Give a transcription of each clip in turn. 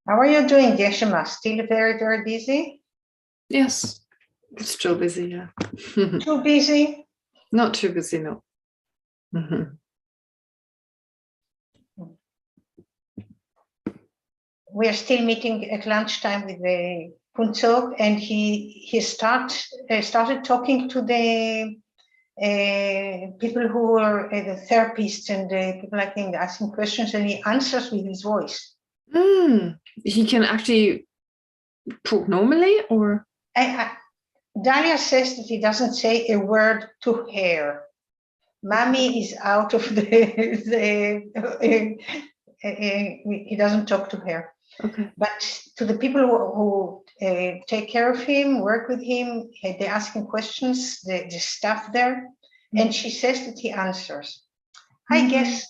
How are you doing, Geshe? Still very, very busy? Yes, still busy, yeah. Too busy? Not too busy, no. We are still meeting at lunchtime with the Punzo, and he started talking to the people who are the therapists and people like him, asking questions, and he answers with his voice. He can actually talk normally, or? Dalia says that he doesn't say a word to her. Mommy is out of he doesn't talk to her. Okay. But to the people who take care of him, work with him, they ask him questions, the staff there, and she says that he answers. I guess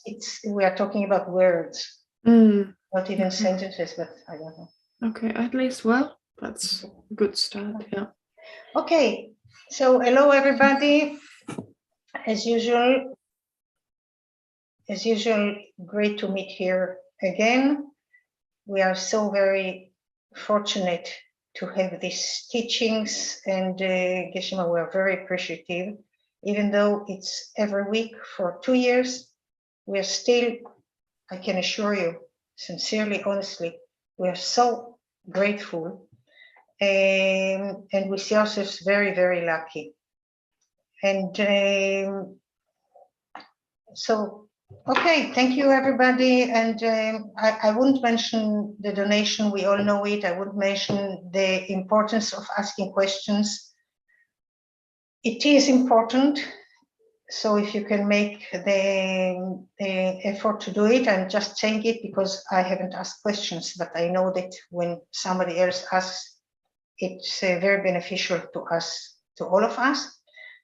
we are talking about words, not even sentences, but I don't know. Okay, at least, well, that's a good start, yeah. Okay, so hello everybody. As usual, great to meet here again. We are so very fortunate to have these teachings, and Geshe, we are very appreciative. Even though it's every week for 2 years, we are still, I can assure you, sincerely, honestly, we are so grateful, and we see ourselves very, very lucky. And so, okay, thank you everybody. And I wouldn't mention the donation, we all know it. I wouldn't mention the importance of asking questions. It is important. So if you can make the effort to do it, I'm just saying it because I haven't asked questions, but I know that when somebody else asks, it's very beneficial to us, to all of us.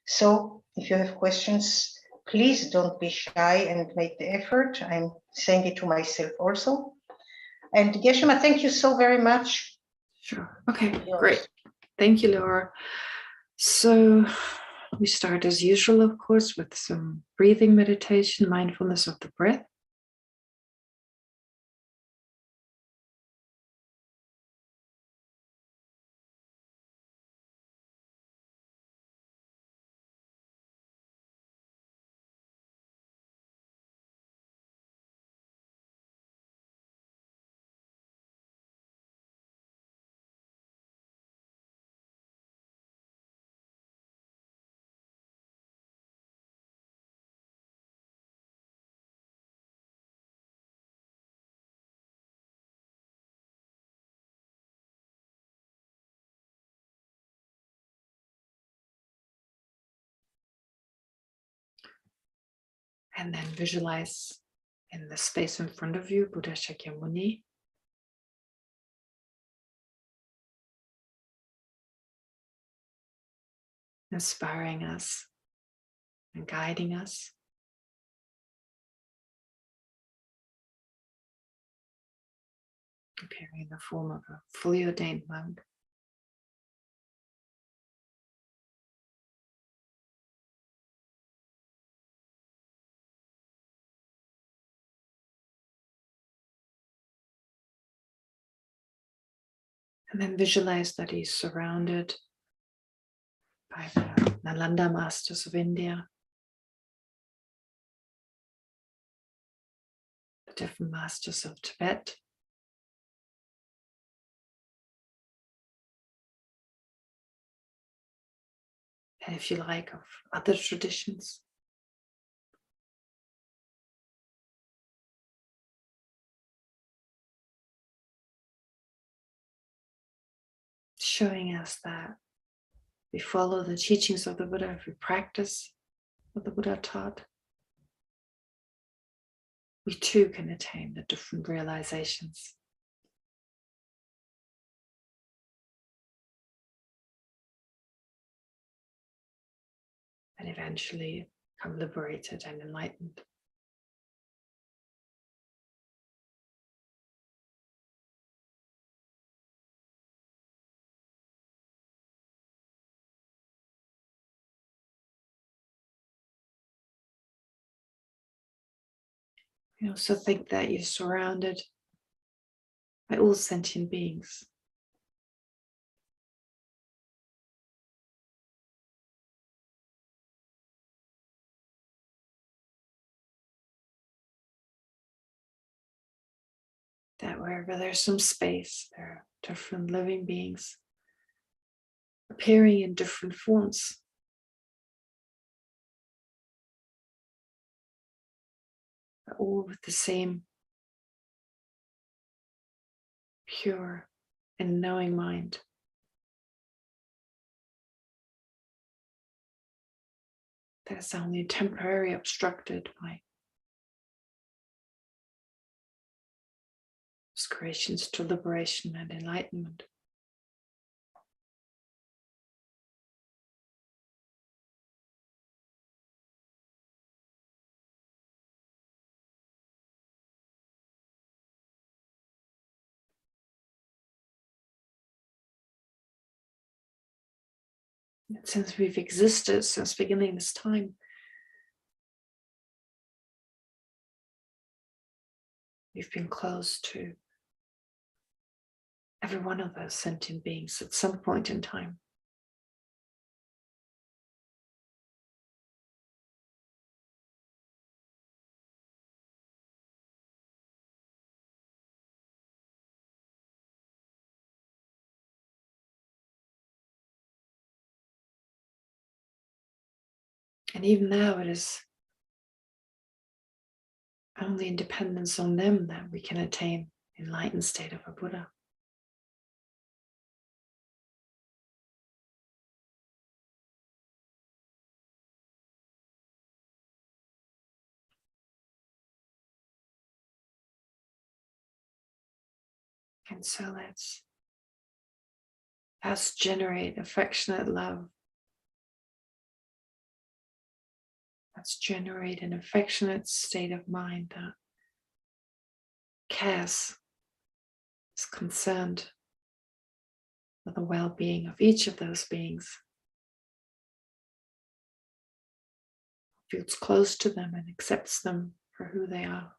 So if you have questions, please don't be shy and make the effort. I'm saying it to myself also. And Geshe, thank you so very much. Sure. Okay, great. Thank you, Laura. So we start as usual, of course, with some breathing meditation, mindfulness of the breath. And then visualize in the space in front of you, Buddha Shakyamuni. Inspiring us and guiding us. Appearing in the form of a fully ordained monk. And then visualize that he's surrounded by the Nalanda masters of India, the different masters of Tibet, and if you like, of other traditions. Showing us that we follow the teachings of the Buddha, if we practice what the Buddha taught, we too can attain the different realizations. And eventually become liberated and enlightened. You also think that you're surrounded by all sentient beings. That wherever there's some space, there are different living beings appearing in different forms. But all with the same pure and knowing mind. That's only temporarily obstructed by aspirations to liberation and enlightenment. And since we've existed since beginning this time, we've been close to every one of those sentient beings at some point in time. And even now, it is only in dependence on them that we can attain enlightened state of a Buddha. And so let's generate affectionate love. Let's generate an affectionate state of mind that cares, is concerned with the well-being of each of those beings, feels close to them and accepts them for who they are.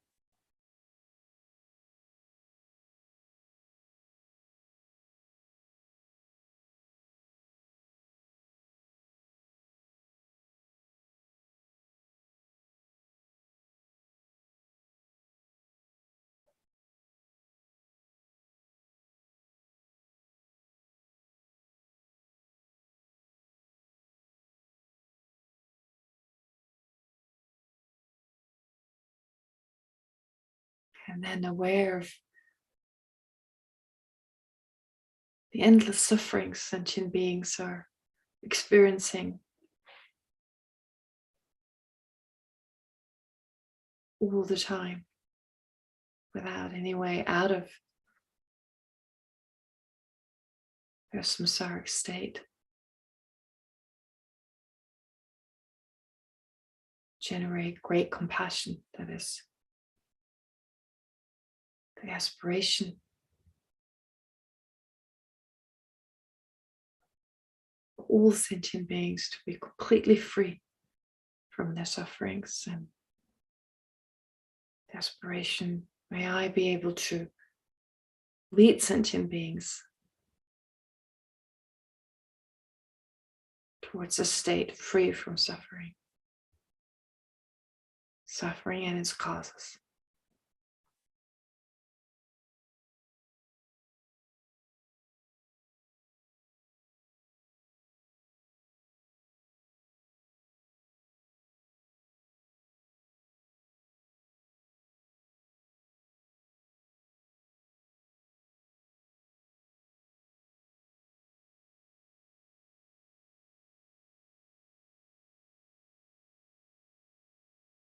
And then aware of the endless sufferings sentient beings are experiencing all the time, without any way out of their samsaric state. Generate great compassion, that is the aspiration for all sentient beings to be completely free from their sufferings, and the aspiration, may I be able to lead sentient beings towards a state free from suffering and its causes.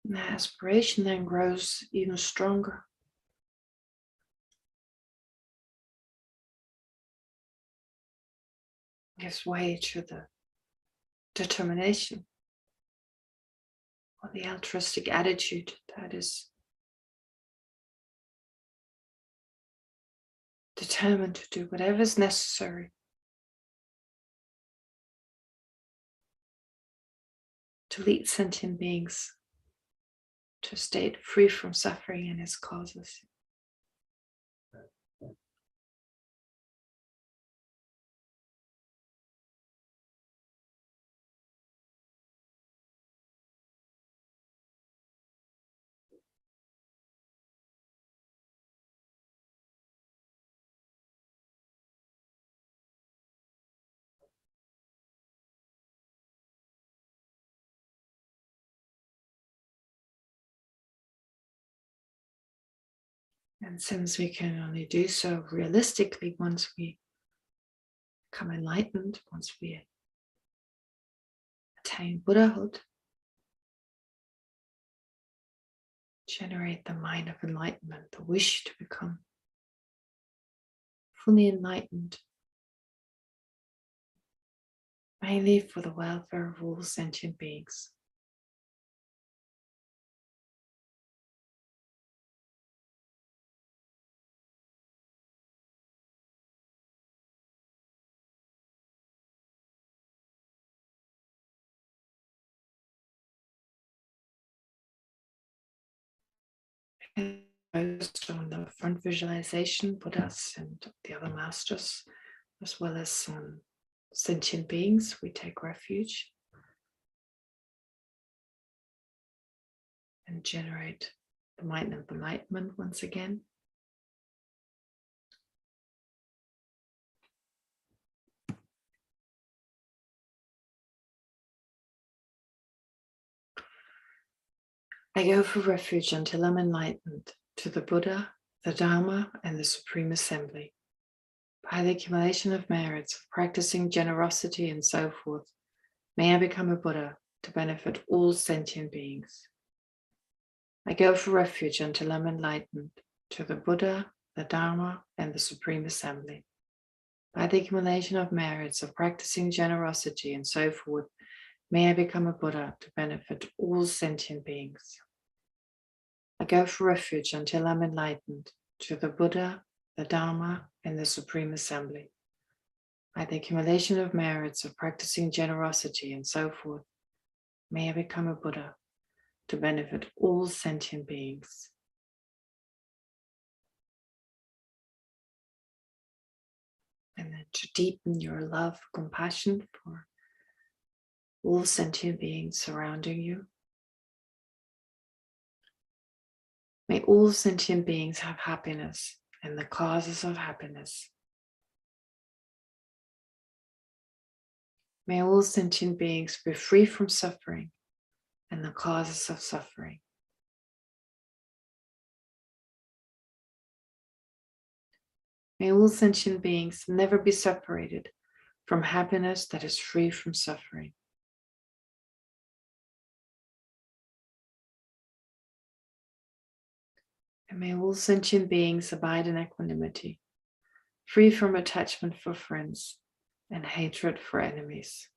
And the aspiration then grows even stronger. Gives way to the determination or the altruistic attitude that is determined to do whatever is necessary to lead sentient beings to a state free from suffering and its causes. And since we can only do so realistically once we become enlightened, once we attain Buddhahood, generate the mind of enlightenment, the wish to become fully enlightened, mainly for the welfare of all sentient beings. Focused on the front visualization, Buddhas and the other masters, as well as sentient beings, we take refuge and generate the mind of enlightenment once again. I go for refuge until I'm enlightened to the Buddha, the Dharma, and the Supreme Assembly. By the accumulation of merits of practicing generosity and so forth, may I become a Buddha to benefit all sentient beings. I go for refuge until I'm enlightened to the Buddha, the Dharma, and the Supreme Assembly. By the accumulation of merits of practicing generosity and so forth, may I become a Buddha to benefit all sentient beings. I go for refuge until I'm enlightened to the Buddha, the Dharma, and the Supreme Assembly. By the accumulation of merits of practicing generosity and so forth, may I become a Buddha to benefit all sentient beings. And then to deepen your love, compassion for all sentient beings surrounding you. May all sentient beings have happiness and the causes of happiness. May all sentient beings be free from suffering and the causes of suffering. May all sentient beings never be separated from happiness that is free from suffering. And may all sentient beings abide in equanimity, free from attachment for friends and hatred for enemies.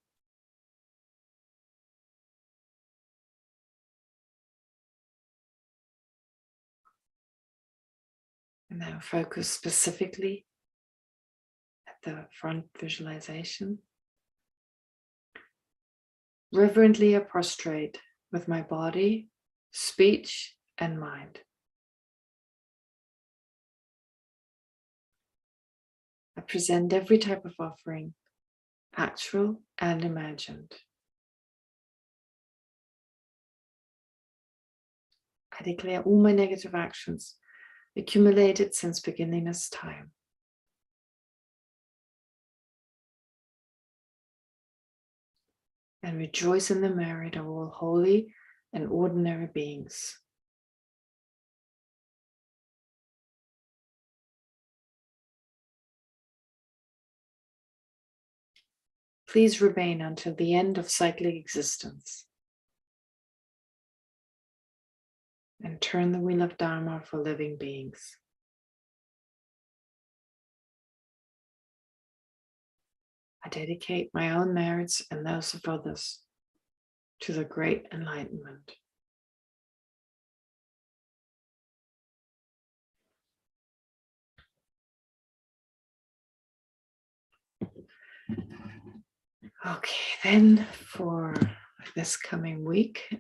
And now focus specifically at the front visualization. Reverently I prostrate with my body, speech, and mind. I present every type of offering, actual and imagined. I declare all my negative actions accumulated since beginningless time. And rejoice in the merit of all holy and ordinary beings. Please remain until the end of cyclic existence. And turn the wheel of Dharma for living beings. I dedicate my own merits and those of others to the great enlightenment. Okay, then for this coming week,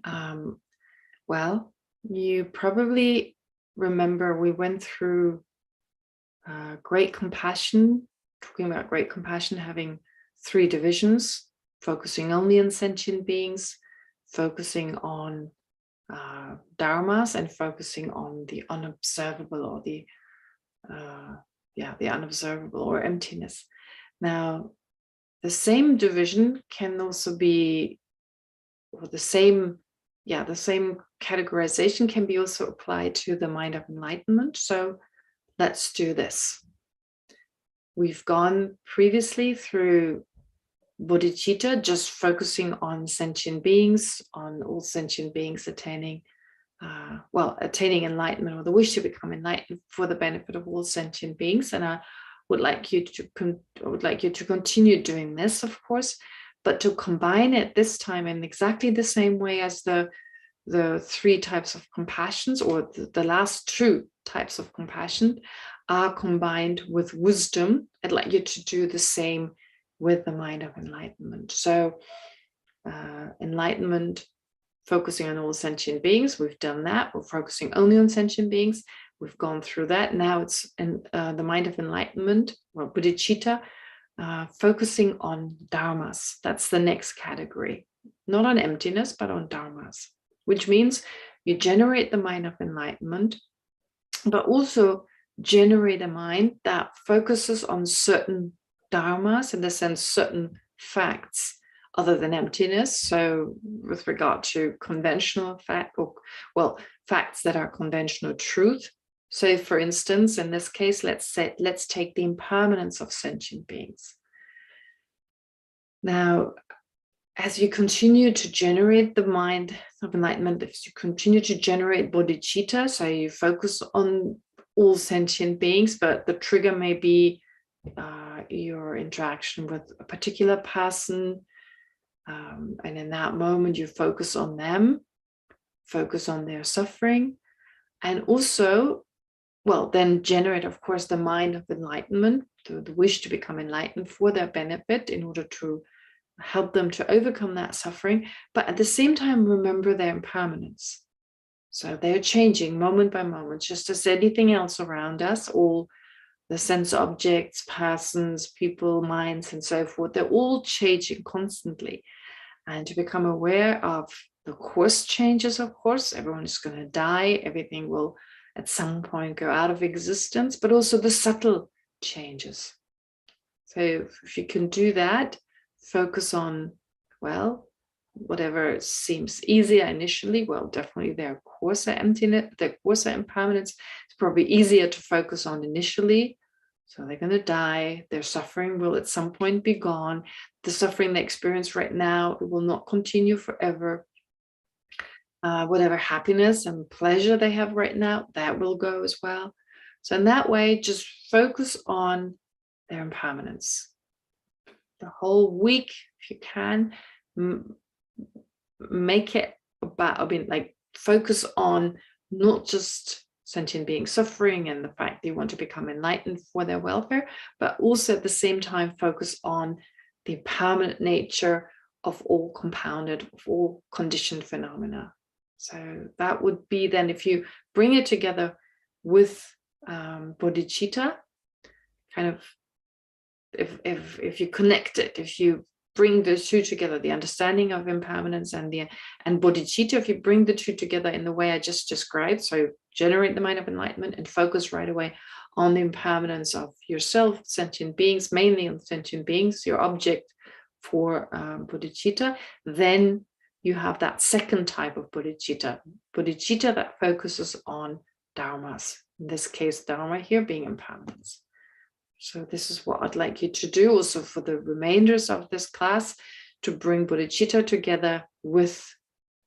well, you probably remember we went through great compassion, talking about great compassion having 3 divisions, focusing only on sentient beings, focusing on dharmas, and focusing on the unobservable or the unobservable or emptiness. Now, the same division can also be, or the same categorization can be also applied to the mind of enlightenment. So let's do this. We've gone previously through bodhicitta, just focusing on sentient beings, on all sentient beings attaining enlightenment, or the wish to become enlightened for the benefit of all sentient beings. And I would like you to continue doing this, of course, but to combine it this time in exactly the same way as the three types of compassions, or the last two types of compassion, are combined with wisdom. I'd like you to do the same with the mind of enlightenment. So enlightenment, focusing on all sentient beings, we've done that. We're focusing only on sentient beings. We've gone through that. Now it's in the mind of enlightenment, or bodhicitta, focusing on dharmas. That's the next category. Not on emptiness, but on dharmas, which means you generate the mind of enlightenment, but also generate a mind that focuses on certain dharmas, in the sense certain facts other than emptiness. So with regard to conventional facts that are conventional truth. So for instance, in this case, let's take the impermanence of sentient beings. Now, as you continue to generate the mind of enlightenment, if you continue to generate bodhicitta, so you focus on all sentient beings, but the trigger may be your interaction with a particular person, and in that moment you focus on them, focus on their suffering, and also, then generate, of course, the mind of enlightenment, the wish to become enlightened for their benefit, in order to help them to overcome that suffering, but at the same time remember their impermanence. So they're changing moment by moment, just as anything else around us, all the sense objects, persons, people, minds, and so forth, they're all changing constantly. And to become aware of the course changes, of course, everyone is going to die, everything will at some point go out of existence, but also the subtle changes. So if you can do that, focus on, whatever seems easier initially, definitely their coarser emptiness, their coarser impermanence is probably easier to focus on initially. So they're going to die, their suffering will at some point be gone. The suffering they experience right now, it will not continue forever. Whatever happiness and pleasure they have right now, that will go as well. So in that way, just focus on their impermanence. The whole week, if you can, make it about, focus on not just sentient being suffering and the fact they want to become enlightened for their welfare, but also at the same time focus on the impermanent nature of all compounded, of all conditioned phenomena. So that would be then, if you bring it together with bodhicitta, kind of, if you connect it, if you bring the two together, the understanding of impermanence and bodhicitta, if you bring the two together in the way I just described, so generate the mind of enlightenment and focus right away on the impermanence of yourself, sentient beings, mainly on sentient beings, your object for bodhicitta, then you have that second type of bodhicitta that focuses on dharmas. In this case, dharma here being impermanence. So this is what I'd like you to do also for the remainders of this class, to bring bodhicitta together with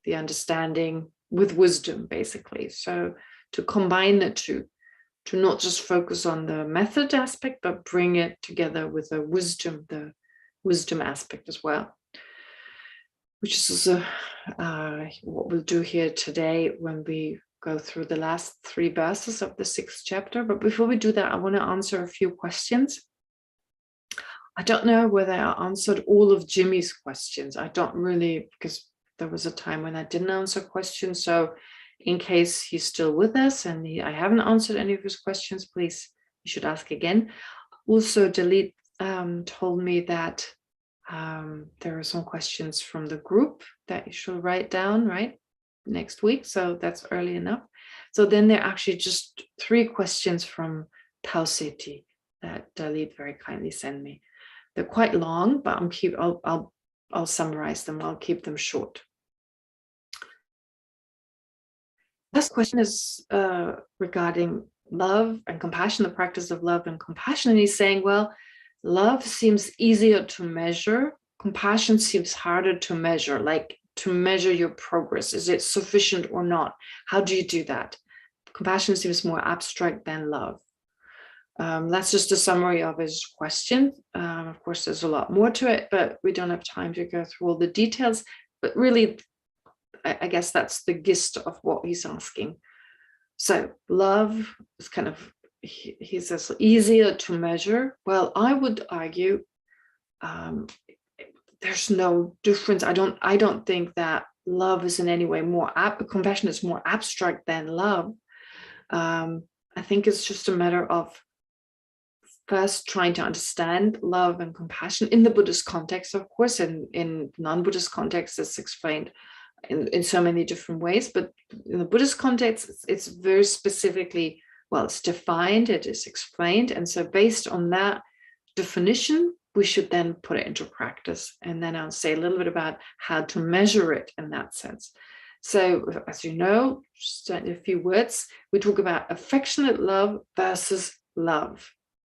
the understanding, with wisdom, basically. So to combine the two, to not just focus on the method aspect, but bring it together with the wisdom aspect as well, which is also what we'll do here today when we go through the last 3 verses of the 6th chapter. But before we do that, I want to answer a few questions. I don't know whether I answered all of Jimmy's questions. I don't really, because there was a time when I didn't answer questions. So in case he's still with us and I haven't answered any of his questions, please, you should ask again. Also, Dalit told me that there are some questions from the group that you should write down, right, next week. So that's early enough. So then there are actually just 3 questions from Tauseti that Dalit very kindly sent me. They're quite long, but I'll summarize them. I'll keep them short. Last question is regarding love and compassion, the practice of love and compassion. And he's saying, well, love seems easier to measure. Compassion seems harder to measure, like to measure your progress. Is it sufficient or not? How do you do that? Compassion seems more abstract than love. That's just a summary of his question. Of course, there's a lot more to it, but we don't have time to go through all the details. But really, I guess that's the gist of what he's asking. So love is kind of, he says, easier to measure. Well, I would argue there's no difference. I don't think that love is in any way more, compassion is more abstract than love. I think it's just a matter of first trying to understand love and compassion in the Buddhist context, of course, and in non-Buddhist context, it's explained in so many different ways. But in the Buddhist context, it's very specifically, well, it's defined, it is explained. And so based on that definition, we should then put it into practice. And then I'll say a little bit about how to measure it in that sense. So as you know, just in a few words, we talk about affectionate love versus love.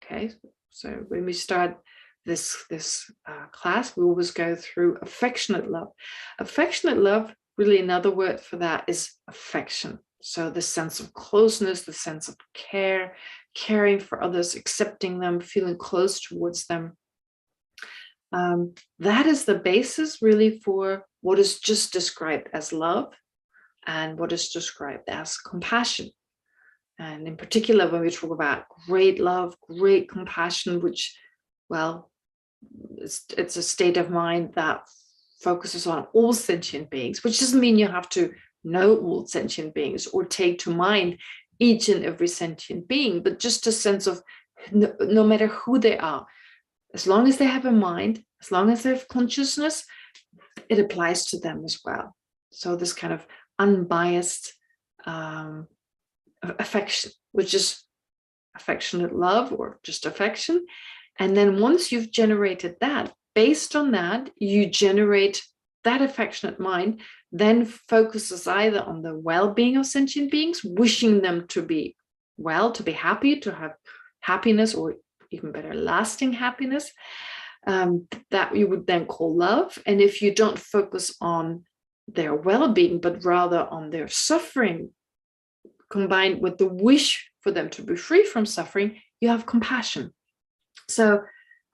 Okay, so when we start this class, we always go through affectionate love. Affectionate love, really another word for that is affection. So the sense of closeness, the sense of care, caring for others, accepting them, feeling close towards them. That is the basis really for what is just described as love and what is described as compassion. And in particular, when we talk about great love, great compassion, which, well, it's a state of mind that focuses on all sentient beings, which doesn't mean you have to know all sentient beings or take to mind each and every sentient being, but just a sense of no matter who they are, as long as they have a mind, as long as they have consciousness, it applies to them as well. So this kind of unbiased affection, which is affectionate love or just affection. And then once you've generated that, based on that, you generate that affectionate mind, then focuses either on the well-being of sentient beings, wishing them to be well, to be happy, to have happiness, or even better, lasting happiness, that you would then call love. And if you don't focus on their well-being, but rather on their suffering, combined with the wish for them to be free from suffering, you have compassion. So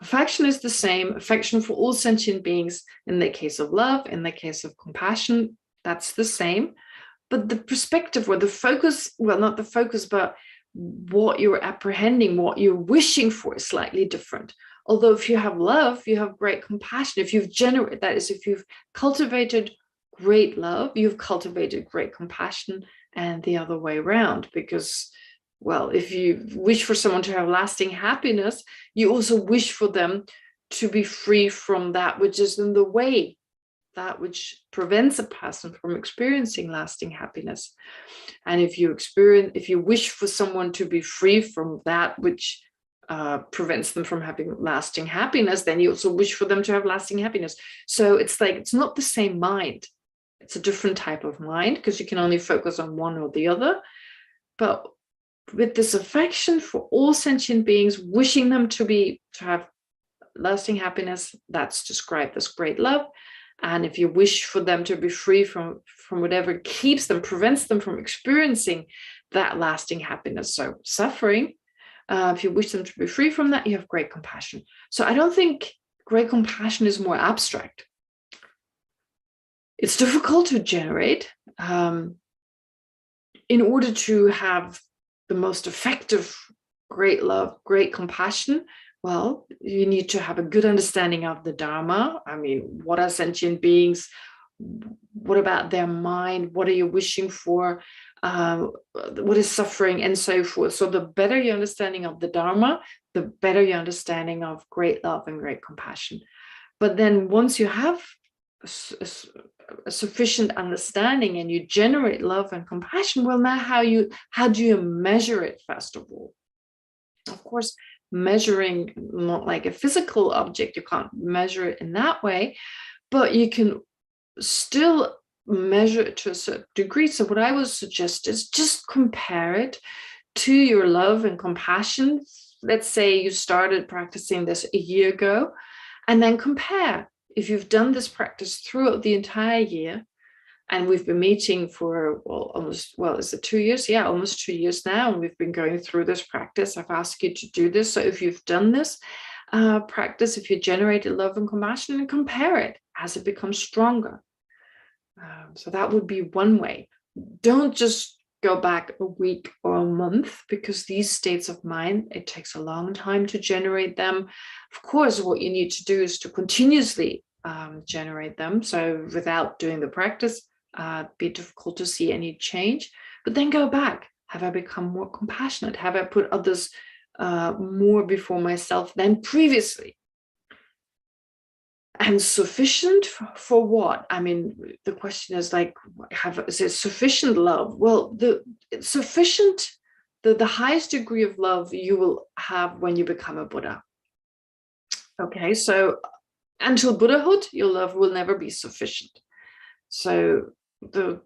affection is the same, affection for all sentient beings. In the case of love, in the case of compassion, that's the same. But the perspective or the focus, well, not the focus, but what you're apprehending, what you're wishing for is slightly different. Although if you have love, you have great compassion. If you've generated, that is, if you've cultivated great love, you've cultivated great compassion, and the other way around. Because, well, if you wish for someone to have lasting happiness, you also wish for them to be free from that which is in the way, that which prevents a person from experiencing lasting happiness. And if you wish for someone to be free from that which prevents them from having lasting happiness, then you also wish for them to have lasting happiness. So it's like, it's not the same mind. It's a different type of mind because you can only focus on one or the other. But with this affection for all sentient beings, wishing them to have lasting happiness, that's described as great love. And if you wish for them to be free from whatever keeps them, prevents them from experiencing that lasting happiness, so suffering, if you wish them to be free from that, you have great compassion. So I don't think great compassion is more abstract. It's difficult to generate. In order to have the most effective great love, great compassion, well, you need to have a good understanding of the Dharma. I mean, what are sentient beings? What about their mind? What are you wishing for? What is suffering, and so forth. So the better your understanding of the Dharma, the better your understanding of great love and great compassion. But then once you have a sufficient understanding and you generate love and compassion, well, now how do you measure it, first of all? Of course, measuring not like a physical object, you can't measure it in that way, but you can still measure it to a certain degree. So what I would suggest is just compare it to your love and compassion. Let's say you started practicing this a year ago, and then compare. If you've done this practice throughout the entire year, and we've been meeting for is it 2 years? Yeah, almost 2 years now, and we've been going through this practice. I've asked you to do this. So if you've done this practice, if you generated love and compassion, and compare it as it becomes stronger. So that would be one way. Don't just go back a week or a month, because these states of mind, it takes a long time to generate them. Of course, what you need to do is to continuously generate them. So without doing the practice, be difficult to see any change. But then go back. Have I become more compassionate? Have I put others more before myself than previously? And sufficient for what? I mean, the question is like, is it sufficient love? Well, the highest degree of love you will have when you become a Buddha. Okay, so until Buddhahood, your love will never be sufficient. So the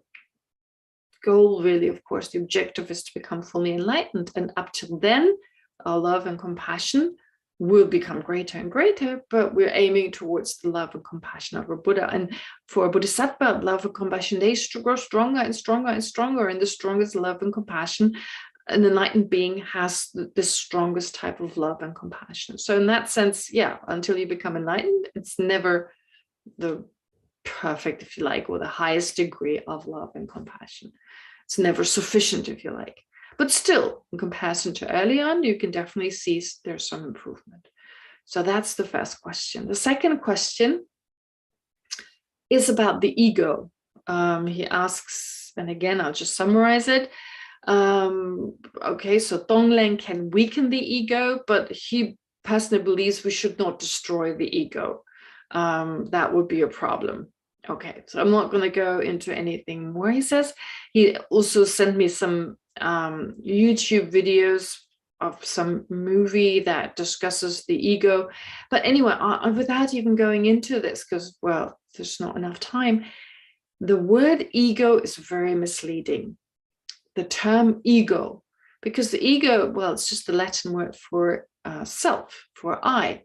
goal really, of course, the objective is to become fully enlightened. And up till then, our love and compassion will become greater and greater, but we're aiming towards the love and compassion of a Buddha. And for a Bodhisattva, love and compassion, they grow stronger and stronger and stronger. And the strongest love and compassion, an enlightened being has the strongest type of love and compassion. So in that sense, yeah, until you become enlightened, it's never the perfect, if you like, or the highest degree of love and compassion. It's never sufficient, if you like. But still, in comparison to early on, you can definitely see there's some improvement. So that's the first question. The second question is about the ego. He asks, and again, I'll just summarize it. Okay, so Tonglen can weaken the ego, but he personally believes we should not destroy the ego. That would be a problem. Okay, so I'm not going to go into anything more. He says he also sent me some YouTube videos of some movie that discusses the ego. But anyway, without even going into this, because, well, there's not enough time, the word ego is very misleading. The term ego, because the ego, well, it's just the Latin word for self, for I.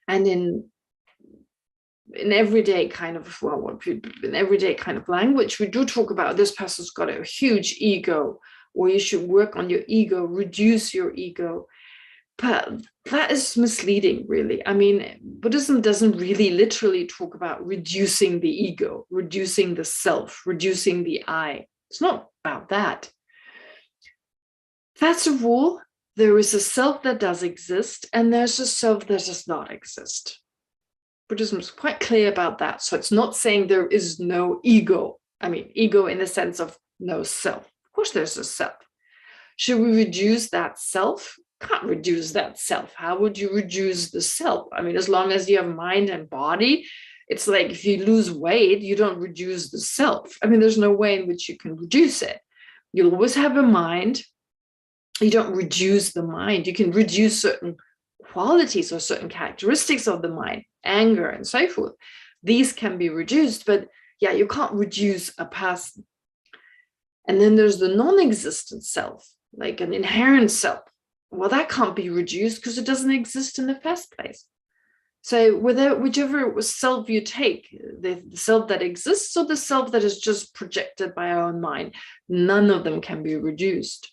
And in everyday kind of, in everyday kind of language, we do talk about this person's got a huge ego, or you should work on your ego, reduce your ego. But that is misleading, really. I mean, Buddhism doesn't really literally talk about reducing the ego, reducing the self, reducing the I. It's not about that. First of all, there is a self that does exist, and there's a self that does not exist. Buddhism is quite clear about that. So it's not saying there is no ego. I mean, ego in the sense of no self. Of course, there's a self. Should we reduce that self? Can't reduce that self. How would you reduce the self? I mean, as long as you have mind and body, it's like if you lose weight, you don't reduce the self. I mean, there's no way in which you can reduce it. You'll always have a mind. You don't reduce the mind. You can reduce certain qualities or certain characteristics of the mind, anger and so forth. These can be reduced, but yeah, you can't reduce a person. And then there's the non-existent self, like an inherent self. Well, that can't be reduced because it doesn't exist in the first place. So whichever self you take, the self that exists or the self that is just projected by our own mind, none of them can be reduced.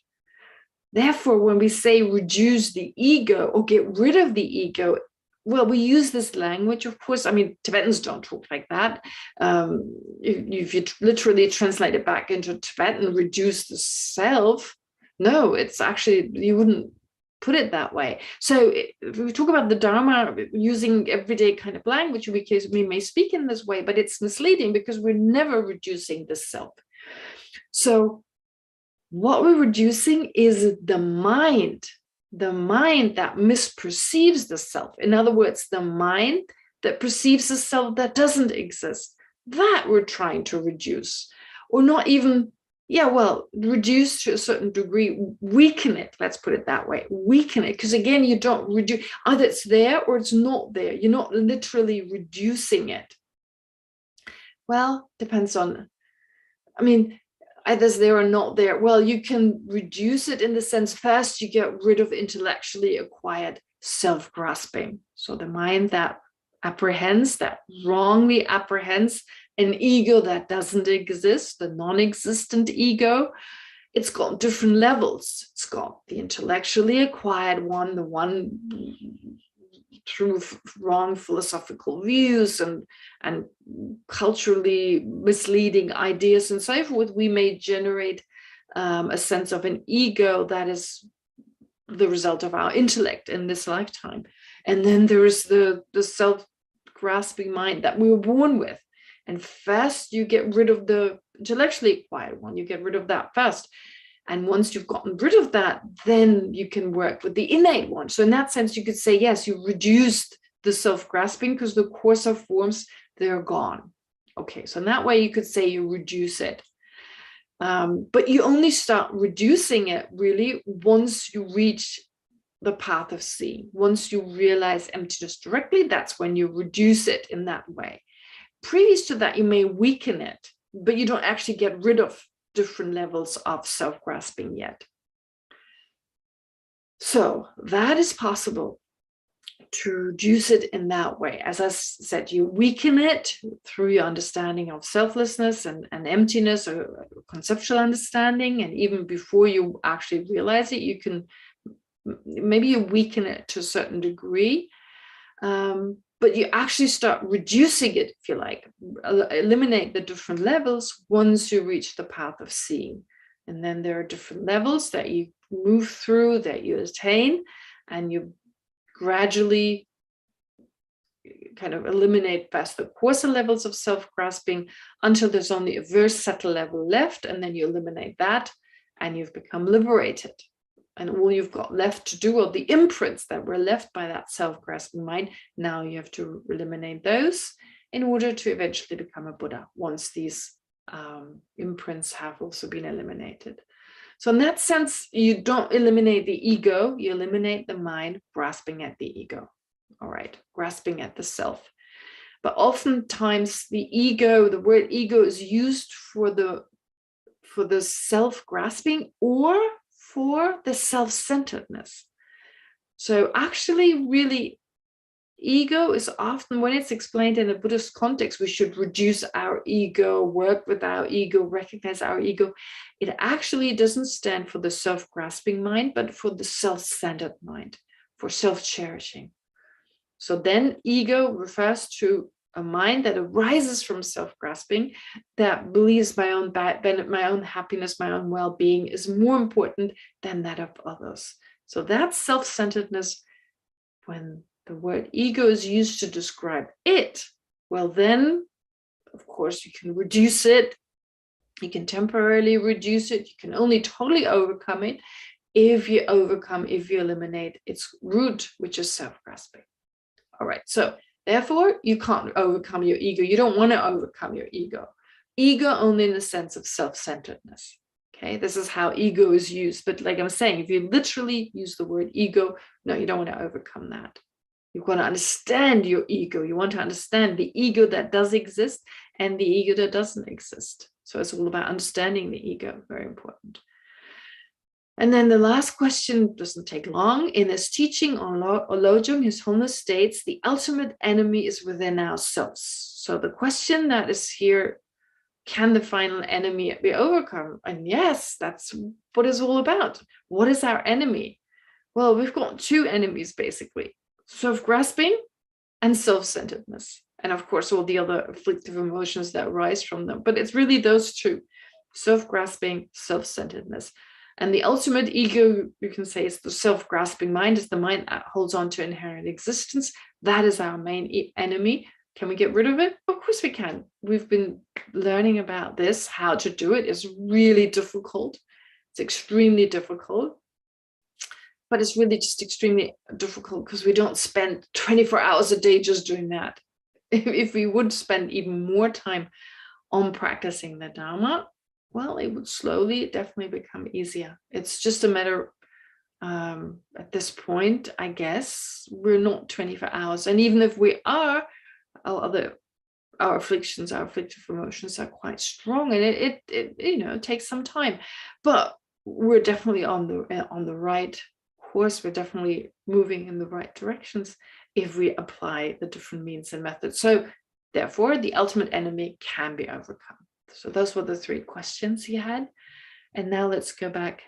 Therefore, when we say reduce the ego or get rid of the ego, well, we use this language, of course. I mean, Tibetans don't talk like that. If you literally translate it back into Tibetan, reduce the self, no, it's actually, you wouldn't put it that way. So if we talk about the Dharma using everyday kind of language, we may speak in this way, but it's misleading because we're never reducing the self. So what we're reducing is the mind that misperceives the self. In other words, the mind that perceives a self that doesn't exist, that we're trying to reduce, or not even, reduce to a certain degree, weaken it, let's put it that way, weaken it, because again, you don't reduce, either it's there or it's not there. You're not literally reducing it. Well, depends on, I mean, either there or not there. Well, you can reduce it in the sense, first you get rid of intellectually acquired self-grasping. So the mind that apprehends, that wrongly apprehends an ego that doesn't exist, the non-existent ego. It's got different levels. It's got the intellectually acquired one, the one through wrong philosophical views and culturally misleading ideas and so forth. We may generate a sense of an ego that is the result of our intellect in this lifetime. And then there is the self-grasping mind that we were born with. And first you get rid of the intellectually acquired one, you get rid of that first. And once you've gotten rid of that, then you can work with the innate one. So in that sense, you could say, yes, you reduced the self-grasping because the coarser forms, they're gone. Okay, so in that way, you could say you reduce it. But you only start reducing it really once you reach the path of seeing. Once you realize emptiness directly, that's when you reduce it in that way. Previous to that, you may weaken it, but you don't actually get rid of different levels of self-grasping yet. So that is possible to reduce it in that way. As I said, you weaken it through your understanding of selflessness and emptiness, or conceptual understanding. And even before you actually realize it, you can, maybe you weaken it to a certain degree. But you actually start reducing it, if you like, eliminate the different levels once you reach the path of seeing. And then there are different levels that you move through, that you attain, and you gradually kind of eliminate past the coarser levels of self-grasping until there's only a very subtle level left, and then you eliminate that and you've become liberated. And all you've got left to do are the imprints that were left by that self-grasping mind. Now you have to eliminate those in order to eventually become a Buddha, once these imprints have also been eliminated. So in that sense, you don't eliminate the ego, you eliminate the mind grasping at the ego. All right, grasping at the self. But oftentimes the ego, the word ego, is used for the self-grasping or for the self-centeredness. So actually, really, ego is often, when it's explained in a Buddhist context, we should reduce our ego, work with our ego, recognize our ego. It actually doesn't stand for the self-grasping mind, but for the self-centered mind, for self-cherishing. So then ego refers to a mind that arises from self-grasping, that believes my own happiness, my own well-being is more important than that of others. So that's self-centeredness. When the word ego is used to describe it, well then, of course, you can reduce it. You can temporarily reduce it. You can only totally overcome it if you eliminate its root, which is self-grasping. All right, so therefore, you can't overcome your ego. You don't want to overcome your ego. Ego only in the sense of self-centeredness. Okay, this is how ego is used. But like I'm saying, if you literally use the word ego, no, you don't want to overcome that. You want to understand your ego. You want to understand the ego that does exist and the ego that doesn't exist. So it's all about understanding the ego, very important. And then the last question doesn't take long. In his teaching on Lojong, His Holiness states, the ultimate enemy is within ourselves. So the question that is here, can the final enemy be overcome? And yes, that's what it's all about. What is our enemy? Well, we've got two enemies, basically. Self-grasping and self-centeredness. And of course, all the other afflictive emotions that arise from them. But it's really those two, self-grasping, self-centeredness. And the ultimate ego, you can say, is the self-grasping mind, is the mind that holds on to inherent existence. That is our main enemy. Can we get rid of it? Of course we can. We've been learning about this. How to do it is really difficult. It's extremely difficult. But it's really just extremely difficult because we don't spend 24 hours a day just doing that. If we would spend even more time on practicing the Dharma, well, it would slowly, definitely become easier. It's just a matter, at this point, I guess, we're not 24 hours. And even if we are, our other our afflictions, our afflictive emotions are quite strong, and it takes some time, but we're definitely on the right course. We're definitely moving in the right directions if we apply the different means and methods. So therefore, the ultimate enemy can be overcome. So those were the 3 questions he had. And now let's go back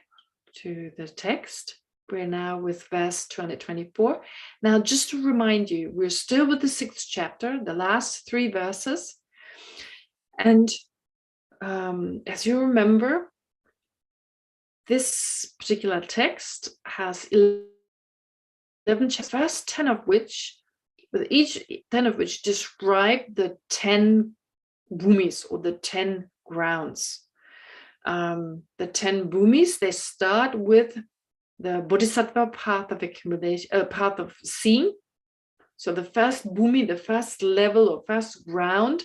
to the text. We're now with verse 224. Now, just to remind you, we're still with the 6th chapter, the last 3 verses. And as you remember, this particular text has 11 chapters, first 10 of which, with each 10 of which describe the 10 bhumis, or the 10 grounds. The 10 bhumis, they start with the bodhisattva path of accumulation, path of seeing. So the first bhumi, the first level or first ground.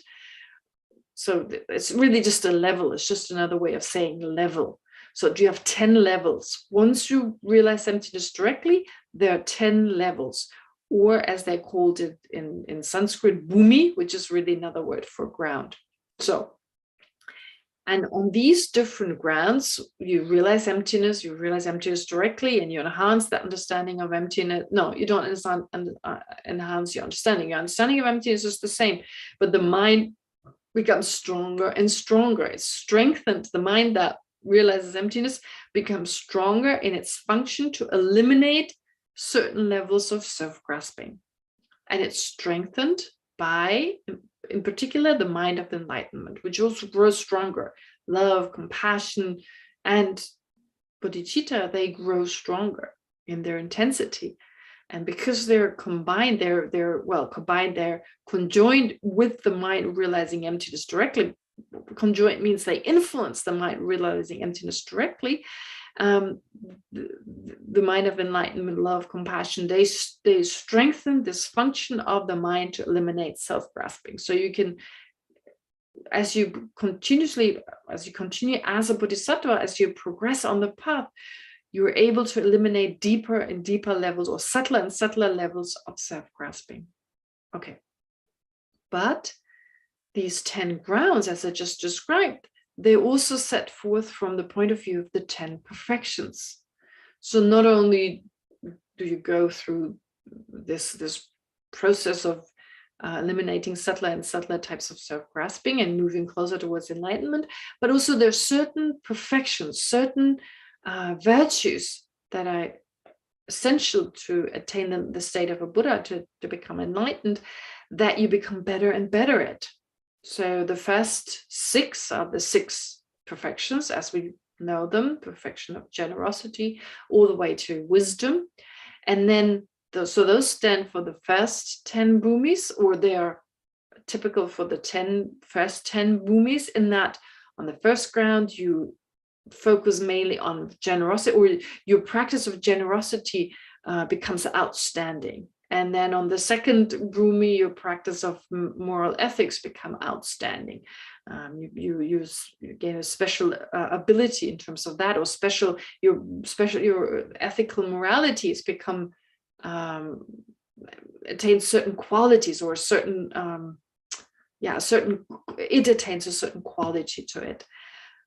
So it's really just a level. It's just another way of saying level. So you have 10 levels. Once you realize emptiness directly, there are 10 levels, or as they called it in Sanskrit, bhumi, which is really another word for ground. So, and on these different grounds, you realize emptiness directly, and you enhance the understanding of emptiness. No, you don't enhance your understanding. Your understanding of emptiness is the same, but the mind becomes stronger and stronger. It's strengthened. The mind that realizes emptiness becomes stronger in its function to eliminate certain levels of self-grasping. And it's strengthened by, in particular, the mind of enlightenment, which also grows stronger. Love, compassion, and bodhicitta, they grow stronger in their intensity. And because they're combined, they're conjoined with the mind realizing emptiness directly. Conjoined means they influence the mind realizing emptiness directly. The mind of enlightenment, love, compassion, they strengthen this function of the mind to eliminate self-grasping. So you can, as you continue as a bodhisattva, as you progress on the path, you're able to eliminate deeper and deeper levels, or subtler and subtler levels of self-grasping. Okay. But these 10 grounds, as I just described, they also set forth from the point of view of the 10 perfections. So not only do you go through this process of eliminating subtler and subtler types of self-grasping and moving closer towards enlightenment, but also there's certain perfections, certain virtues that are essential to attain the state of a Buddha, to become enlightened, that you become better and better at. So the first 6 are the 6 perfections as we know them: perfection of generosity, all the way to wisdom. And then those stand for the first 10 bhumis, or they are typical for the first 10 bhumis, in that on the first ground you focus mainly on generosity, or your practice of generosity becomes outstanding. And then on the second bhumi, your practice of moral ethics become outstanding. You gain a special ability in terms of that, or your ethical moralities become attain certain qualities, or it attains a certain quality to it.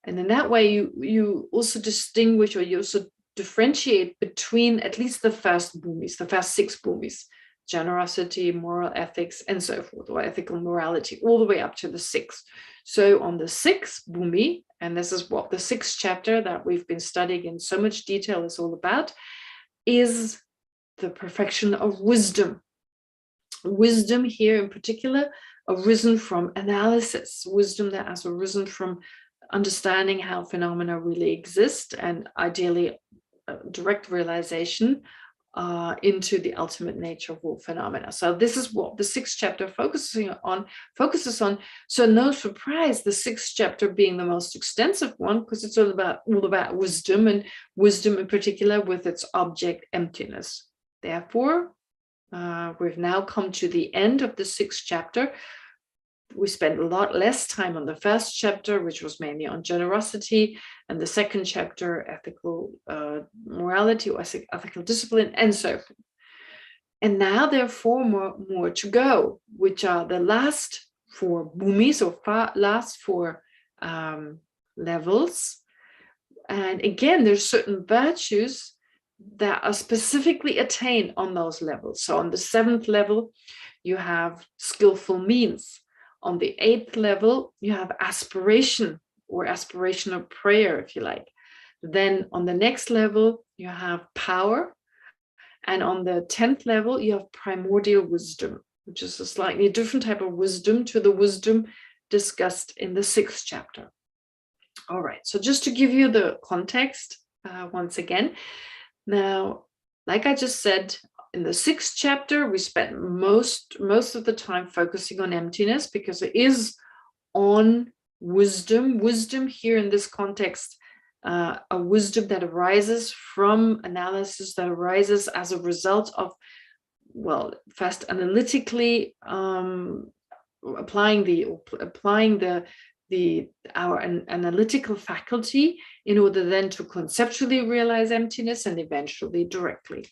And in that way, you also distinguish, or you also differentiate between at least the first bhumis, the first 6 bhumis: generosity, moral ethics, and so forth, or ethical morality, all the way up to the 6th. So on the 6th bhumi, and this is what the 6th chapter that we've been studying in so much detail is all about, is the perfection of wisdom. Wisdom here in particular arisen from analysis, wisdom that has arisen from understanding how phenomena really exist, and ideally direct realization into the ultimate nature of all phenomena. So this is what the 6th chapter focuses on. So no surprise, the 6th chapter being the most extensive one, because it's all about wisdom, and wisdom in particular with its object emptiness. Therefore, we've now come to the end of the 6th chapter. We spent a lot less time on the first chapter, which was mainly on generosity, and the second chapter, ethical morality, or ethical discipline, and so forth. And now there are 4 more to go, which are the last four bhumi, so last four levels. And again, there's certain virtues that are specifically attained on those levels. So on the 7th level, you have skillful means. On the 8th level, you have aspiration or aspirational prayer, if you like. Then on the next level, you have power. And on the 10th level, you have primordial wisdom, which is a slightly different type of wisdom to the wisdom discussed in the 6th chapter. All right, so just to give you the context once again. Now, like I just said, in the 6th chapter, we spent most of the time focusing on emptiness because it is on wisdom. Wisdom here in this context, a wisdom that arises from analysis, that arises as a result of, well, first analytically applying our analytical faculty in order then to conceptually realize emptiness and eventually directly.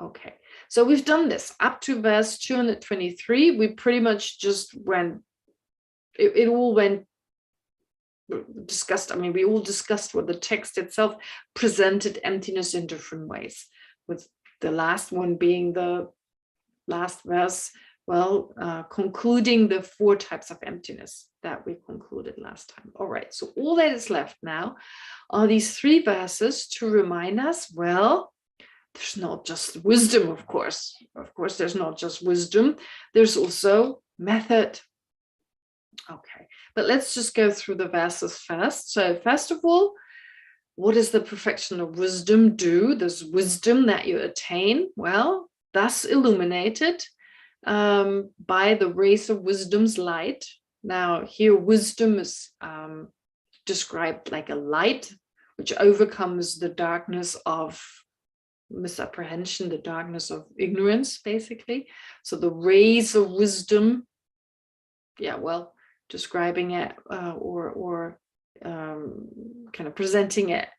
Okay, so we've done this up to verse 223. We pretty much just went, it all went discussed. I mean, we all discussed what the text itself presented emptiness in different ways, with the last one being the last verse, concluding the 4 types of emptiness that we concluded last time. All right, so all that is left now are these 3 verses to remind us, well, there's not just wisdom, of course. Of course, there's not just wisdom. There's also method. Okay, but let's just go through the verses first. So first of all, what does the perfection of wisdom do? This wisdom that you attain, well, thus illuminated by the rays of wisdom's light. Now here wisdom is described like a light which overcomes the darkness of misapprehension, the darkness of ignorance, basically. So the rays of wisdom, describing it or kind of presenting it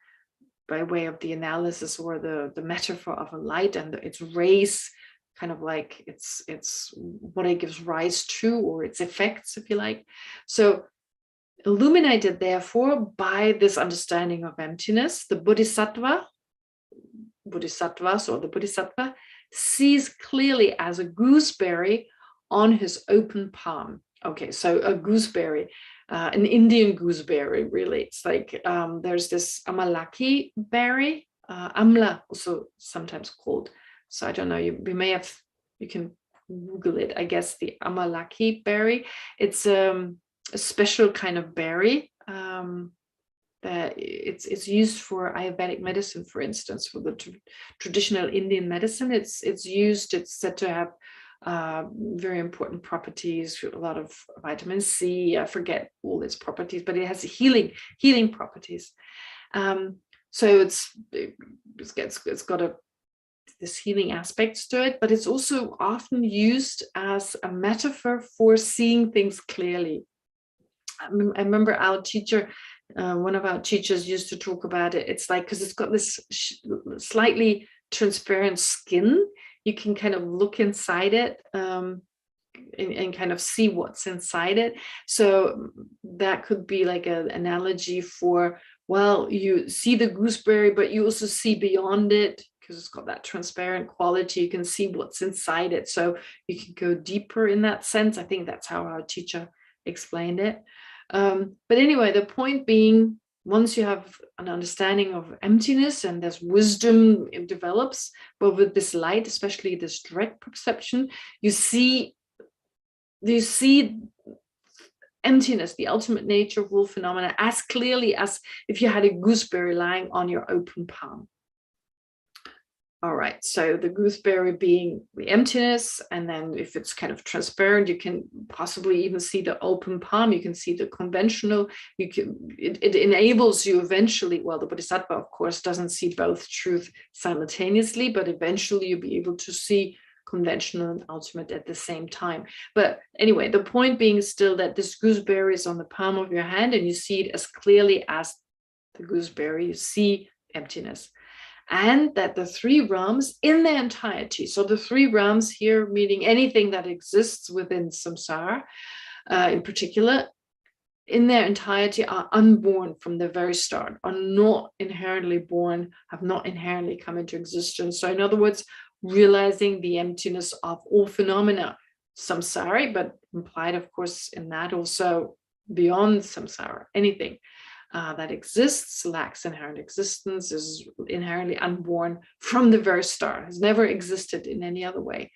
by way of the analysis or the metaphor of a light and its rays, kind of like it's what it gives rise to, or its effects, if you like. So illuminated, therefore, by this understanding of emptiness, the bodhisattva sees clearly as a gooseberry on his open palm. Okay, so a gooseberry, an Indian gooseberry, really. It's like there's this amalaki berry, amla also sometimes called. So I don't know, you can Google it, I guess, the amalaki berry. It's a special kind of berry that it's used for Ayurvedic medicine, for instance, for the traditional Indian medicine. It's said to have very important properties, a lot of vitamin C. I forget all its properties, but it has healing properties. So it's got this healing aspects to it, but it's also often used as a metaphor for seeing things clearly. I remember our teacher, one of our teachers used to talk about it. It's like, because it's got this slightly transparent skin, you can kind of look inside it and kind of see what's inside it. So that could be like an analogy for, well, you see the gooseberry, but you also see beyond it, because it's got that transparent quality. You can see what's inside it. So you can go deeper in that sense. I think that's how our teacher explained it. But anyway, the point being, once you have an understanding of emptiness and there's wisdom, it develops, but with this light, especially this direct perception, you see emptiness, the ultimate nature of all phenomena, as clearly as if you had a gooseberry lying on your open palm. All right, so the gooseberry being the emptiness, and then if it's kind of transparent, you can possibly even see the open palm, you can see the conventional, it enables you eventually, well, the bodhisattva, of course, doesn't see both truth simultaneously, but eventually you'll be able to see conventional and ultimate at the same time. But anyway, the point being still that this gooseberry is on the palm of your hand and you see it as clearly as the gooseberry, you see emptiness. And that the 3 realms in their entirety, so the 3 realms here meaning anything that exists within samsara, in particular, in their entirety, are unborn from the very start, are not inherently born, have not inherently come into existence. So in other words, realizing the emptiness of all phenomena, samsara, but implied, of course, in that also beyond samsara, anything that exists, lacks inherent existence, is inherently unborn from the very start, has never existed in any other way.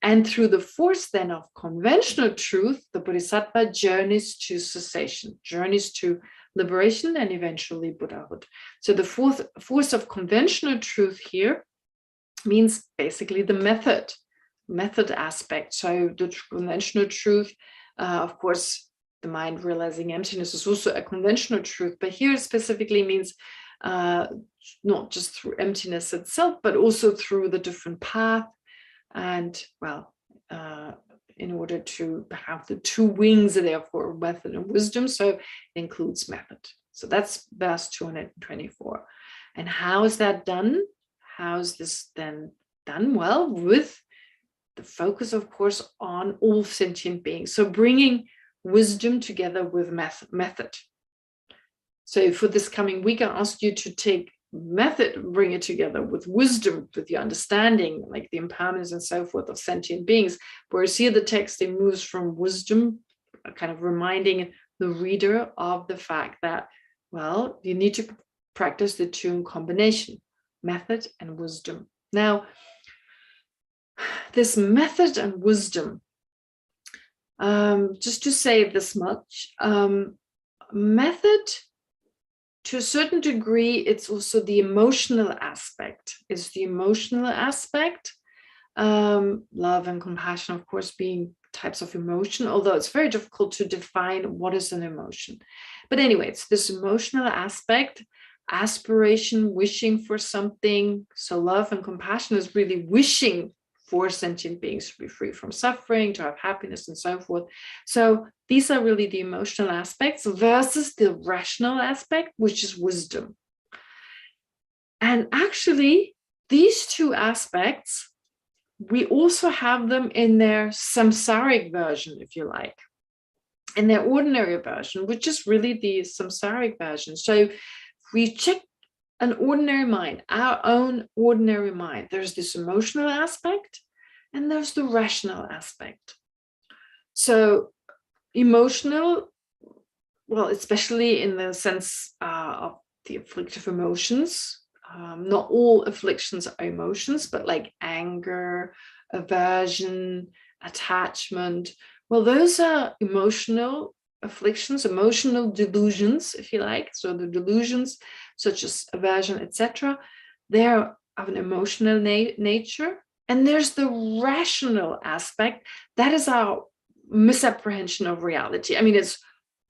And through the force then of conventional truth, the Bodhisattva journeys to cessation, journeys to liberation, and eventually Buddhahood. So the force of conventional truth here means basically the method aspect. So the conventional truth, of course, the mind realizing emptiness is also a conventional truth, but here it specifically means not just through emptiness itself, but also through the different path. And well, in order to have the two wings, therefore, method and wisdom, so it includes method. So that's verse 224. And how is that done? How is this then done? Well, with the focus, of course, on all sentient beings. So bringing wisdom together with method. So for this coming week, I asked you to take method, bring it together with wisdom, with your understanding, like the impermanence and so forth of sentient beings. Whereas here the text, it moves from wisdom, kind of reminding the reader of the fact that, well, you need to practice the two in combination, method and wisdom. Now, this method and wisdom, just to say this much, method, to a certain degree, it's also the emotional aspect. It's the emotional aspect. Love and compassion, of course, being types of emotion, although it's very difficult to define what is an emotion. But anyway, it's this emotional aspect, aspiration, wishing for something. So love and compassion is really wishing for sentient beings to be free from suffering, to have happiness, and so forth. So these are really the emotional aspects versus the rational aspect, which is wisdom. And actually, these two aspects, we also have them in their samsaric version, if you like, in their ordinary version, which is really the samsaric version. So if we check an ordinary mind, our own ordinary mind, there's this emotional aspect and there's the rational aspect. So emotional, well, especially in the sense of the afflictive emotions, not all afflictions are emotions, but like anger, aversion, attachment, well, those are emotional afflictions, emotional delusions, if you like. So the delusions such as aversion, etc., they're of an emotional nature. And there's the rational aspect. That is our misapprehension of reality. I mean, it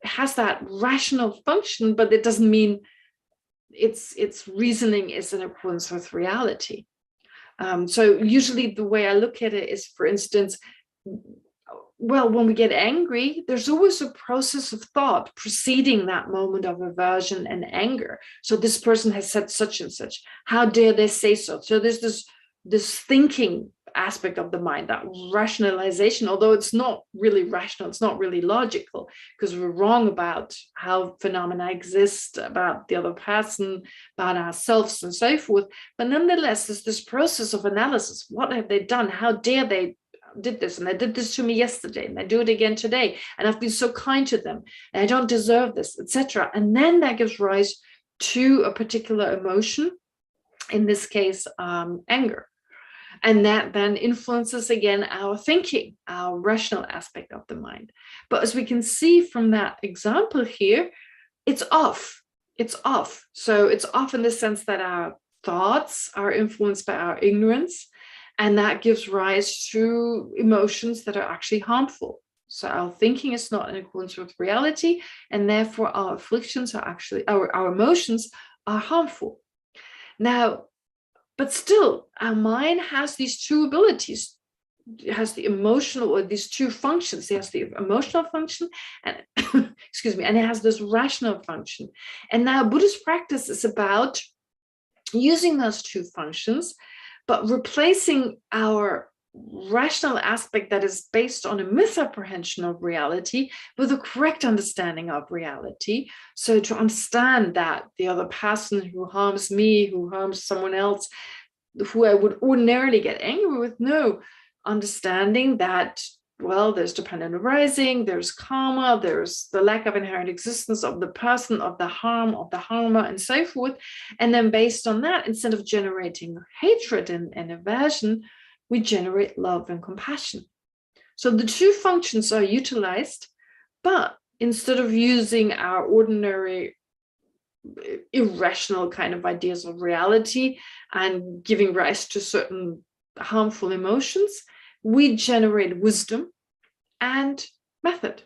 has that rational function, but it doesn't mean its reasoning is in accordance with reality. So usually the way I look at it is, for instance, well, when we get angry, there's always a process of thought preceding that moment of aversion and anger. So this person has said such and such. How dare they say so? So there's this thinking aspect of the mind, that rationalization, although it's not really rational, it's not really logical, because we're wrong about how phenomena exist, about the other person, about ourselves, and so forth. But nonetheless, there's this process of analysis. What have they done? How dare they did this, and they did this to me yesterday, and they do it again today, and I've been so kind to them, and I don't deserve this, etc. And then that gives rise to a particular emotion, in this case, anger. And that then influences again our thinking, our rational aspect of the mind. But as we can see from that example here, it's off. It's off. So it's off in the sense that our thoughts are influenced by our ignorance, and that gives rise to emotions that are actually harmful. So our thinking is not in accordance with reality, and therefore our afflictions are actually, our emotions are harmful. Now, but still, our mind has these two abilities. It has the emotional, or these two functions. It has the emotional function, and excuse me, and it has this rational function. And now Buddhist practice is about using those two functions, but replacing our rational aspect that is based on a misapprehension of reality with a correct understanding of reality. So to understand that the other person who harms me, who harms someone else, who I would ordinarily get angry with, no, understanding that, well, there's dependent arising, there's karma, there's the lack of inherent existence of the person, of the harm, of the harmer, and so forth. And then based on that, instead of generating hatred and aversion, we generate love and compassion. So the two functions are utilized, but instead of using our ordinary irrational kind of ideas of reality and giving rise to certain harmful emotions, we generate wisdom and method.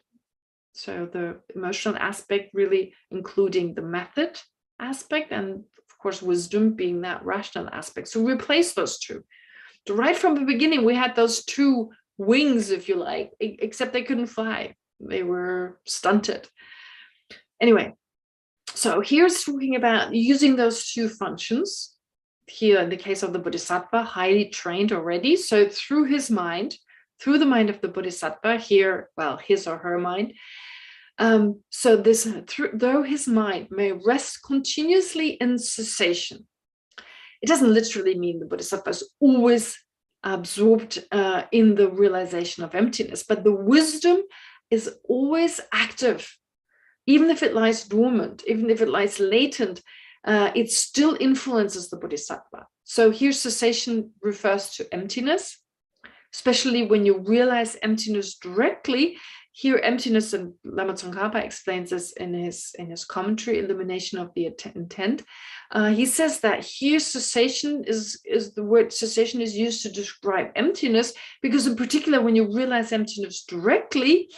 So the emotional aspect really including the method aspect, and of course wisdom being that rational aspect. So replace those two. So right from the beginning, we had those two wings, if you like, except they couldn't fly. They were stunted. Anyway, so here's talking about using those two functions. Here, in the case of the Bodhisattva, highly trained already. So through his mind, through the mind of the Bodhisattva, here, well, his or her mind. So this, though his mind may rest continuously in cessation, it doesn't literally mean the Bodhisattva is always absorbed in the realization of emptiness, but the wisdom is always active. Even if it lies dormant, even if it lies latent, it still influences the Bodhisattva. So here cessation refers to emptiness, especially when you realize emptiness directly. Here emptiness, and Lama Tsongkhapa explains this in his commentary, Illumination of the Intent. He says that here cessation is the word cessation is used to describe emptiness, because in particular when you realize emptiness directly,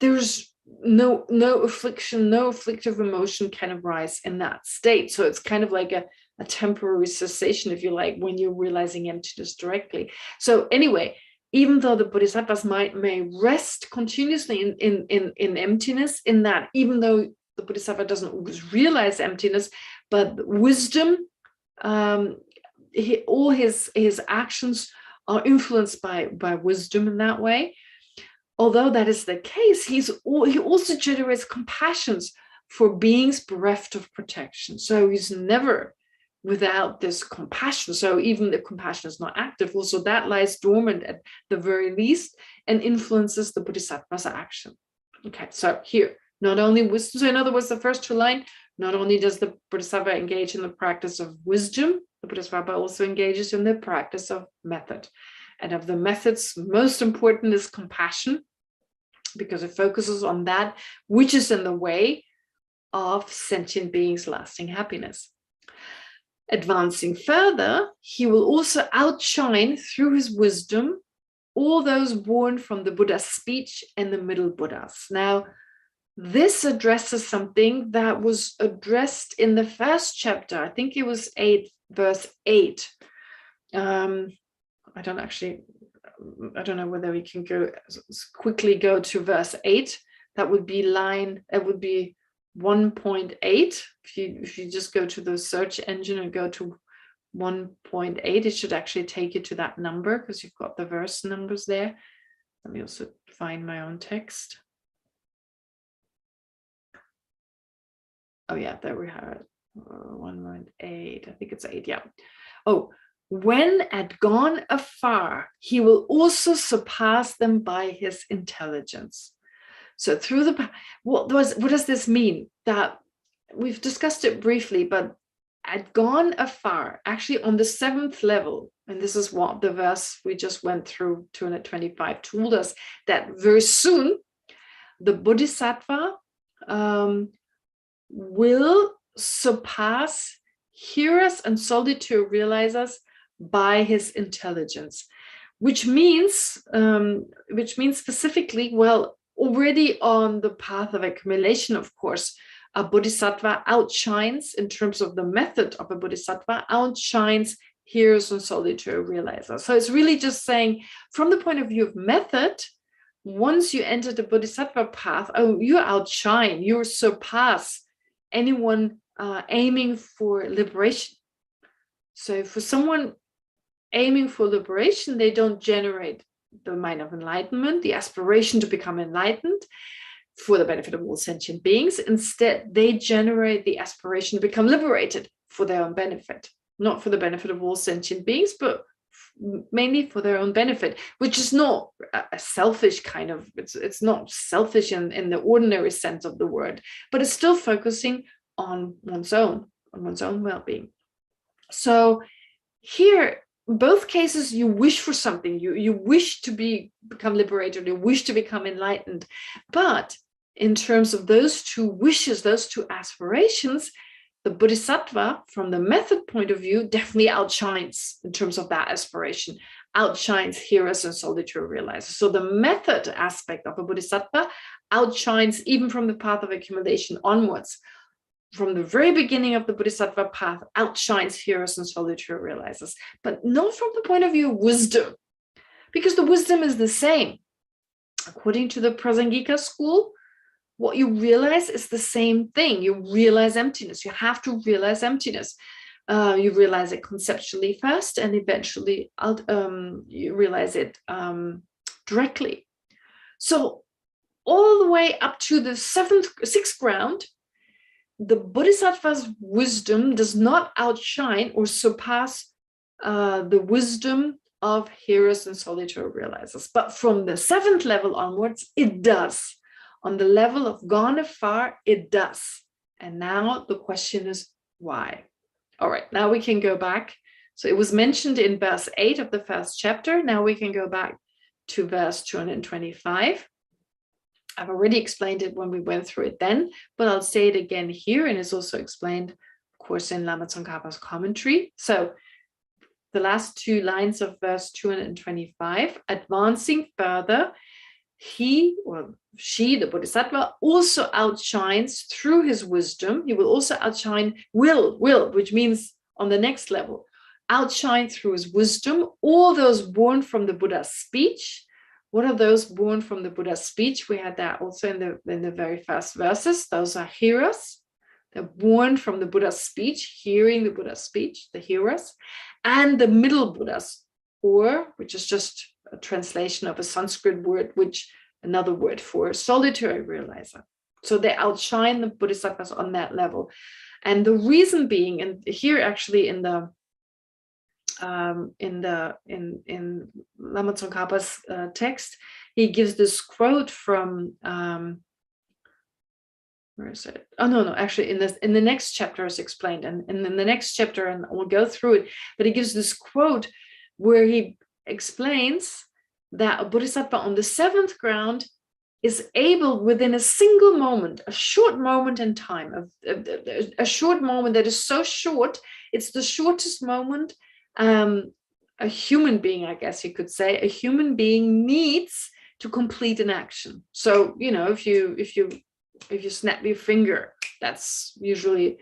there's no affliction, no afflictive emotion can arise in that state. So it's kind of like a temporary cessation, if you like, when you're realizing emptiness directly. So anyway, even though the Bodhisattva's mind may rest continuously in emptiness, in that even though the Bodhisattva doesn't always realize emptiness, but wisdom, all his actions are influenced by wisdom in that way. Although that is the case, he also generates compassions for beings bereft of protection. So he's never without this compassion. So even if compassion is not active, also that lies dormant at the very least and influences the Bodhisattva's action. Okay, so here, not only wisdom, so in other words, the first two lines, not only does the Bodhisattva engage in the practice of wisdom, the Bodhisattva also engages in the practice of method. And of the methods, most important is compassion, because it focuses on that which is in the way of sentient beings' lasting happiness. Advancing further, he will also outshine through his wisdom all those born from the Buddha's speech and the middle Buddhas. Now, this addresses something that was addressed in the first chapter. I think it was verse 8. I don't know whether we can quickly go to verse 8. That would be 1.8. If you just go to the search engine and go to 1.8, it should actually take you to that number, because you've got the verse numbers there. Let me also find my own text. Oh yeah, there we have it. 1.8. I think it's 8. Yeah. Oh, when at gone afar, he will also surpass them by his intelligence. So through what does this mean? That we've discussed it briefly, but at gone afar, actually on the 7th level, and this is what the verse we just went through, 225, told us, that very soon the Bodhisattva will surpass hearers and solitary realizers by his intelligence, which means specifically, well, already on the path of accumulation, of course, a Bodhisattva outshines, in terms of the method of a Bodhisattva, outshines hearers and solitary realizers. So it's really just saying, from the point of view of method, once you enter the Bodhisattva path, you outshine, you surpass anyone aiming for liberation. So for someone aiming for liberation, they don't generate the mind of enlightenment, the aspiration to become enlightened for the benefit of all sentient beings. Instead, they generate the aspiration to become liberated for their own benefit, not for the benefit of all sentient beings, but mainly for their own benefit, which is not a selfish kind of, it's not selfish in the ordinary sense of the word, but it's still focusing on one's own well-being. So here, both cases, you wish for something, you wish to become liberated, you wish to become enlightened. But in terms of those two wishes, those two aspirations, the Bodhisattva, from the method point of view, definitely outshines in terms of that aspiration, outshines hearers and solitary realizers. So the method aspect of a Bodhisattva outshines even from the path of accumulation onwards. From the very beginning of the Bodhisattva path, outshines hearers and solitary realizers, but not from the point of view of wisdom, because the wisdom is the same. According to the Prasangika school, what you realize is the same thing. You realize emptiness. You have to realize emptiness. You realize it conceptually first, and eventually you realize it directly. So all the way up to the sixth ground, the Bodhisattva's wisdom does not outshine or surpass the wisdom of hearers and solitary realizers. But from the seventh level onwards, it does. On the level of gone afar, it does. And now the question is why? All right, now we can go back. So it was mentioned in verse 8 of the first chapter. Now we can go back to verse 225. I've already explained it when we went through it then, but I'll say it again here, and it's also explained, of course, in Lama Tsongkhapa's commentary. So the last two lines of verse 225, advancing further, he or she, the Bodhisattva, also outshines through his wisdom. He will also outshine will, which means on the next level, outshine through his wisdom all those born from the Buddha's speech. What are those born from the Buddha's speech? We had that also in the very first verses. Those are hearers. They're born from the Buddha's speech, hearing the Buddha's speech, the hearers, and the middle Buddhas, or which is just a translation of a Sanskrit word, which another word for solitary realizer. So they outshine the Bodhisattvas on that level. And the reason being, and here actually in Lama Tsongkhapa's text, he gives this quote from where is it? Oh no, actually in the next chapter is explained, and in the next chapter, and we'll go through it, but he gives this quote where he explains that a Bodhisattva on the seventh ground is able within a single moment, a short moment in time, a short moment that is so short, it's the shortest moment a human being, I guess you could say, a human being needs to complete an action. So, you know, if you snap your finger, that's usually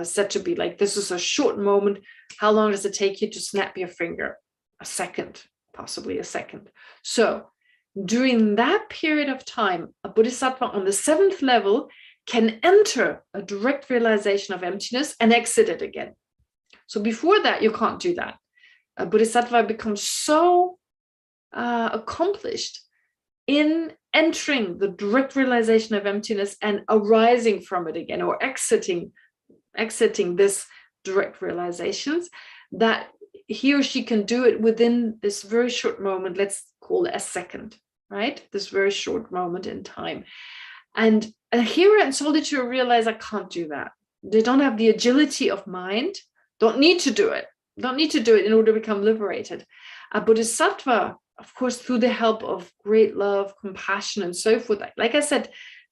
said to be like, this is a short moment. How long does it take you to snap your finger? A second, possibly a second. So during that period of time, a Bodhisattva on the seventh level can enter a direct realization of emptiness and exit it again. So before that, you can't do that. A Bodhisattva becomes so accomplished in entering the direct realization of emptiness and arising from it again, or exiting this direct realizations, that he or she can do it within this very short moment. Let's call it a second, right? This very short moment in time. And a hearer and solitary realizer can't do that. They don't have the agility of mind, don't need to do it in order to become liberated. A Bodhisattva, of course, through the help of great love, compassion, and so forth. Like I said,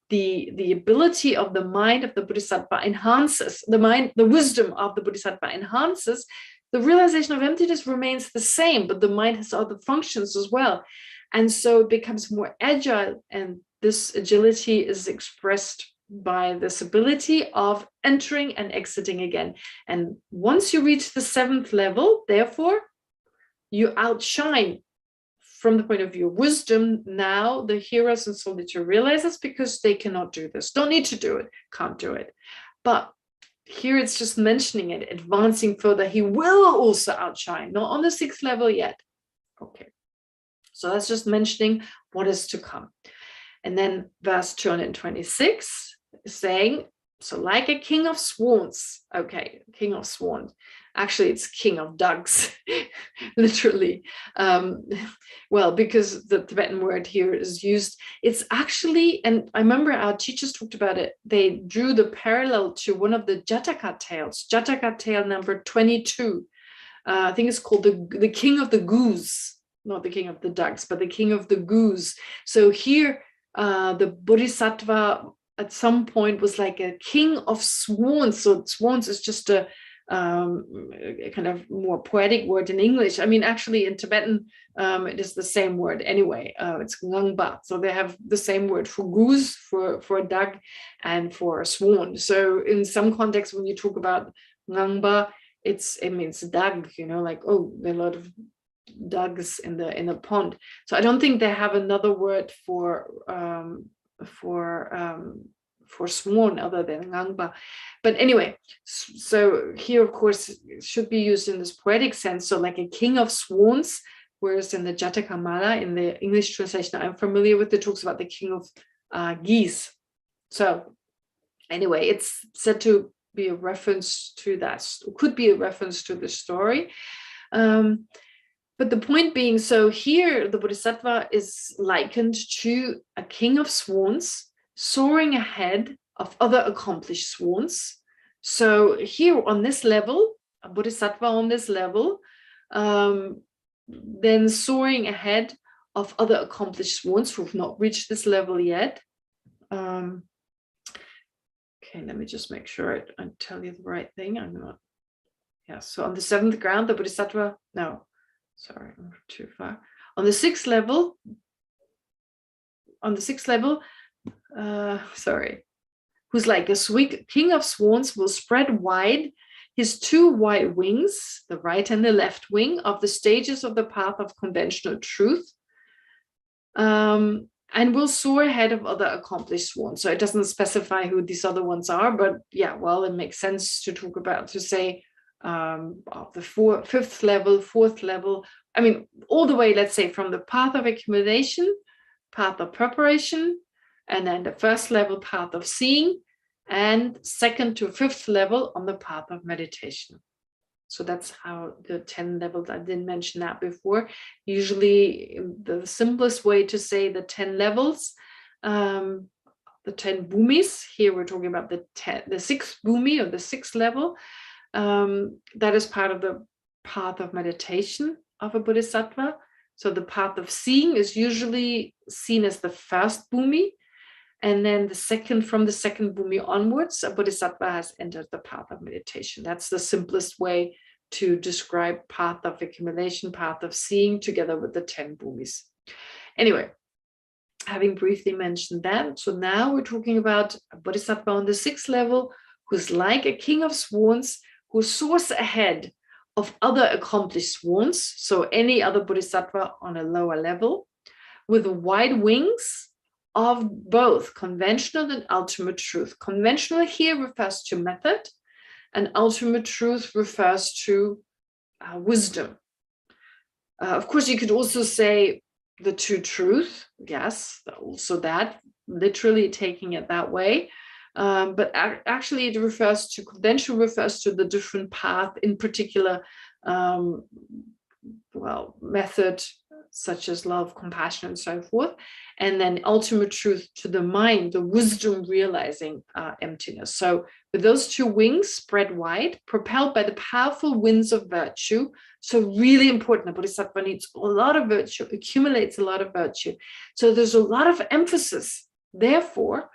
the ability of the mind of the Bodhisattva enhances, the wisdom of the Bodhisattva enhances. The realization of emptiness remains the same, but the mind has other functions as well. And so it becomes more agile, and this agility is expressed by this ability of entering and exiting again. And once you reach the seventh level, therefore, you outshine from the point of view of wisdom now the hearers and solitary realizers, because they cannot do this, don't need to do it, can't do it. But here it's just mentioning it, advancing further. He will also outshine, not on the 6th level yet. Okay, so that's just mentioning what is to come. And then verse 226 is saying, so like a king of swans. Okay, king of swans. Actually, it's king of ducks, literally. Well, because the Tibetan word here is used, it's actually, and I remember our teachers talked about it, they drew the parallel to one of the Jataka tales, Jataka tale number 22. I think it's called the king of the goose, not the king of the ducks, but the king of the goose. So here, the Bodhisattva at some point was like a king of swans. So swans is just a kind of more poetic word in English. I mean, actually in Tibetan, it is the same word anyway. It's ngangba. So they have the same word for goose, for a duck, and for a swan. So in some contexts, when you talk about ngangba, it means duck, you know, like, oh, there are a lot of ducks in the pond. So I don't think they have another word for swan other than ngangba. But anyway, so here, of course, it should be used in this poetic sense. So like a king of swans, whereas in the Jataka Mala, in the English translation I'm familiar with, it talks about the king of geese. So anyway, it's said to be a reference to that, could be a reference to the story. But the point being, so here the Bodhisattva is likened to a king of swans soaring ahead of other accomplished swans. So here on this level, a Bodhisattva on this level, then soaring ahead of other accomplished swans who've not reached this level yet. Okay, let me just make sure I tell you the right thing. I'm not. Yeah, so on the 7th ground, the Bodhisattva, no. Sorry, I'm too far. On the 6th level, who's like a sweet king of swans, will spread wide his 2 wide wings, the right and the left wing, of the stages of the path of conventional truth, and will soar ahead of other accomplished swans. So it doesn't specify who these other ones are, but yeah, well, it makes sense to talk about, to say, of the 5th level, 4th level, I mean, all the way, let's say, from the path of accumulation, path of preparation, and then the 1st level path of seeing, and 2nd to 5th level on the path of meditation. So that's how the 10 levels, I didn't mention that before. Usually the simplest way to say the 10 levels, the 10 bhumis, here we're talking about the 6th bhumi, or the 6th level. That is part of the path of meditation of a Bodhisattva. So the path of seeing is usually seen as the 1st bhumi, and then from the 2nd bhumi onwards, a Bodhisattva has entered the path of meditation. That's the simplest way to describe path of accumulation, path of seeing, together with the 10 bhumis. Anyway, having briefly mentioned that, so now we're talking about a Bodhisattva on the 6th level, who's like a king of swans, who soars ahead of other accomplished swans, so any other Bodhisattva on a lower level, with wide wings of both conventional and ultimate truth. Conventional here refers to method, and ultimate truth refers to wisdom. Of course, you could also say the true truth, yes, also that, literally taking it that way. But actually it refers to, conventional refers to the different path, in particular, method, such as love, compassion, and so forth. And then ultimate truth to the mind, the wisdom realizing emptiness. So with those 2 wings spread wide, propelled by the powerful winds of virtue. So really important, a Bodhisattva needs a lot of virtue, accumulates a lot of virtue. So there's a lot of emphasis, therefore,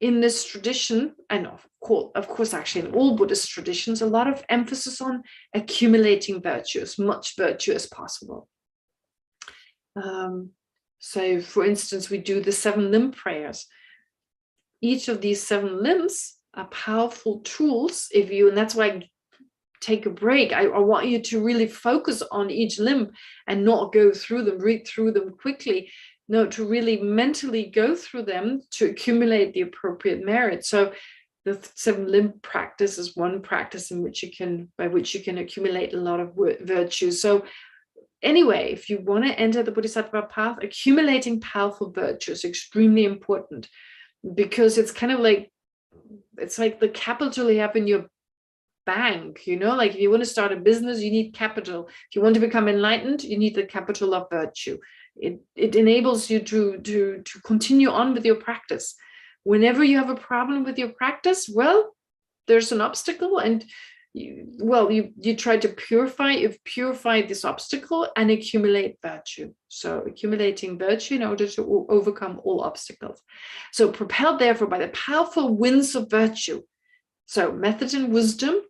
in this tradition, and of course, actually in all Buddhist traditions, a lot of emphasis on accumulating virtue, as much virtue as possible. So, for instance, we do the 7 limb prayers. Each of these 7 limbs are powerful tools. And that's why I take a break. I want you to really focus on each limb and not go through them, read through them quickly. No, to really mentally go through them to accumulate the appropriate merit. So the seven limb practice is one practice by which you can accumulate a lot of virtue. So anyway, if you want to enter the Bodhisattva path, accumulating powerful virtue is extremely important, because it's kind of like, it's like the capital you have in your bank, like if you want to start a business, you need capital. If you want to become enlightened, you need the capital of virtue. It enables you to continue on with your practice. Whenever you have a problem with your practice, well, there's an obstacle, and you try to purify this obstacle and accumulate virtue. So accumulating virtue in order to overcome all obstacles. So propelled therefore by the powerful winds of virtue, so method and wisdom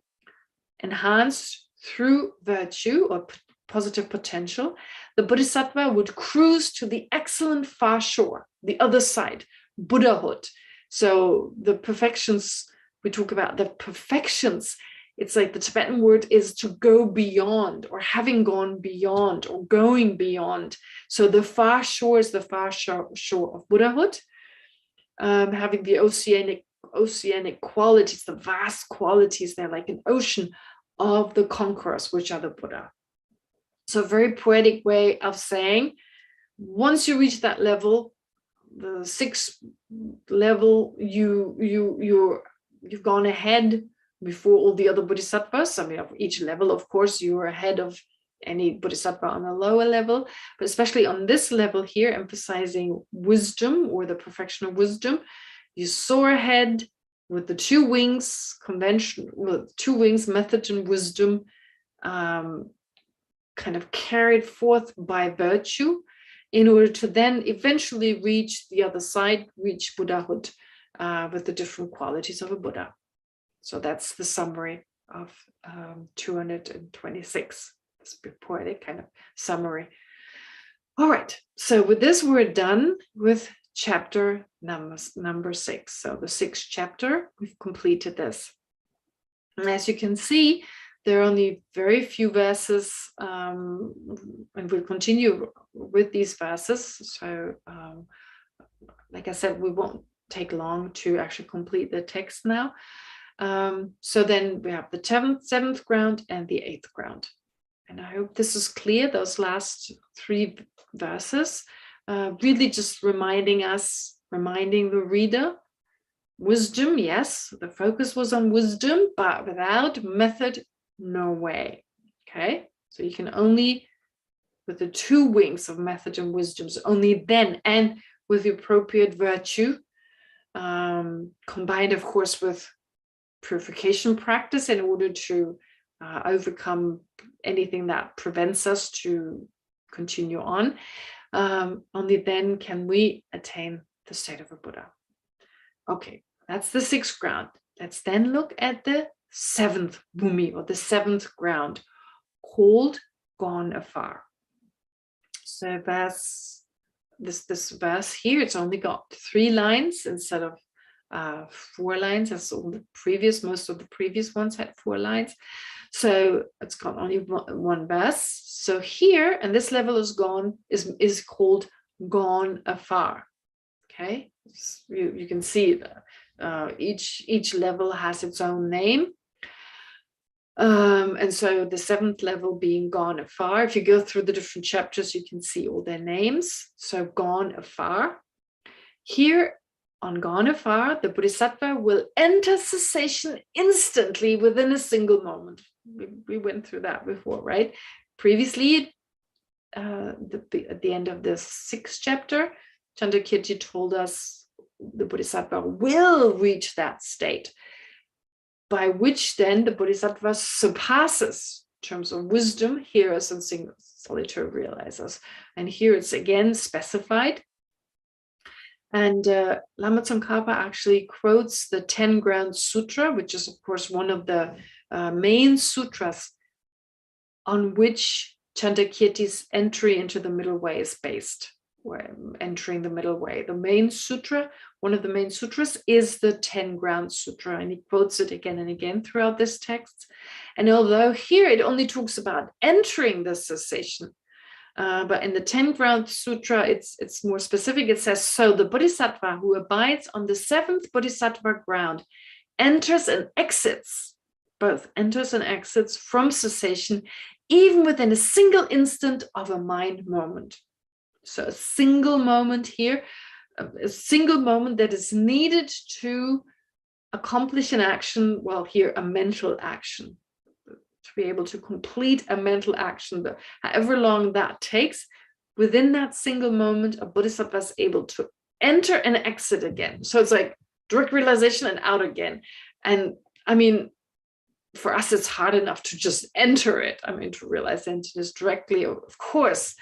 enhanced through virtue or positive potential, the Bodhisattva would cruise to the excellent far shore, the other side, Buddhahood. So the perfections, we talk about the perfections. It's like the Tibetan word is to go beyond, or having gone beyond, or going beyond. So the far shore is the far shore of Buddhahood, having the oceanic qualities, the vast qualities there, like an ocean of the conquerors, which are the Buddha. So a very poetic way of saying, once you reach that level, the sixth level, you've gone ahead before all the other bodhisattvas. I mean, of each level, of course, you are ahead of any bodhisattva on a lower level, but especially on this level here, emphasizing wisdom, or the perfection of wisdom, you soar ahead with the two wings, method and wisdom, kind of carried forth by virtue, in order to then eventually reach the other side, reach Buddhahood, with the different qualities of a Buddha. So that's the summary of 226. It's a poetic kind of summary. All right, so with this, we're done with chapter number 6. So the 6th chapter, we've completed this. And as you can see, there are only very few verses, and we'll continue with these verses. So like I said, we won't take long to actually complete the text now. So then we have the 7th ground and the 8th ground. And I hope this is clear, those last 3 verses, really just reminding the reader, wisdom, yes, the focus was on wisdom, but without method, no way. Okay, so you can only, with the 2 wings of method and wisdom, so only then, and with the appropriate virtue, combined, of course, with purification practice in order to overcome anything that prevents us to continue on. Only then can we attain the state of a Buddha. Okay, that's the 6th ground. Let's then look at the 7th bhumi, or the 7th ground, called gone afar. So this verse here, it's only got 3 lines instead of 4 lines, as all the previous, most of the previous ones had 4 lines. So it's got only one verse. So here, and this level is called gone afar. Okay, you can see each level has its own name. And so the 7th level being gone afar, if you go through the different chapters, you can see all their names. So gone afar. Here on gone afar, the Bodhisattva will enter cessation instantly within a single moment. We went through that before, right? Previously, at the end of the 6th chapter, Chandrakirti told us the Bodhisattva will reach that state, by which then the Bodhisattva surpasses in terms of wisdom, hearers, and solitary realizers. And here it's again specified. And Lama Tsongkhapa actually quotes the 10 Ground Sutra, which is, of course, one of the main sutras on which Chandrakirti's entry into the middle way is based, or entering the middle way. The main sutra, one of the main sutras, is the 10 Ground Sutra, and he quotes it again and again throughout this text. And although here it only talks about entering the cessation, but in the 10 Ground Sutra, it's more specific. It says, so the Bodhisattva who abides on the 7th Bodhisattva ground enters and exits, both enters and exits from cessation, even within a single instant of a mind moment. So a single moment here, a single moment that is needed to accomplish an action, well, here a mental action, to be able to complete a mental action, but however long that takes, within that single moment, a bodhisattva is able to enter and exit again. So it's like direct realization and out again. And I mean, for us, it's hard enough to just enter it. I mean, to realize emptiness directly, of course.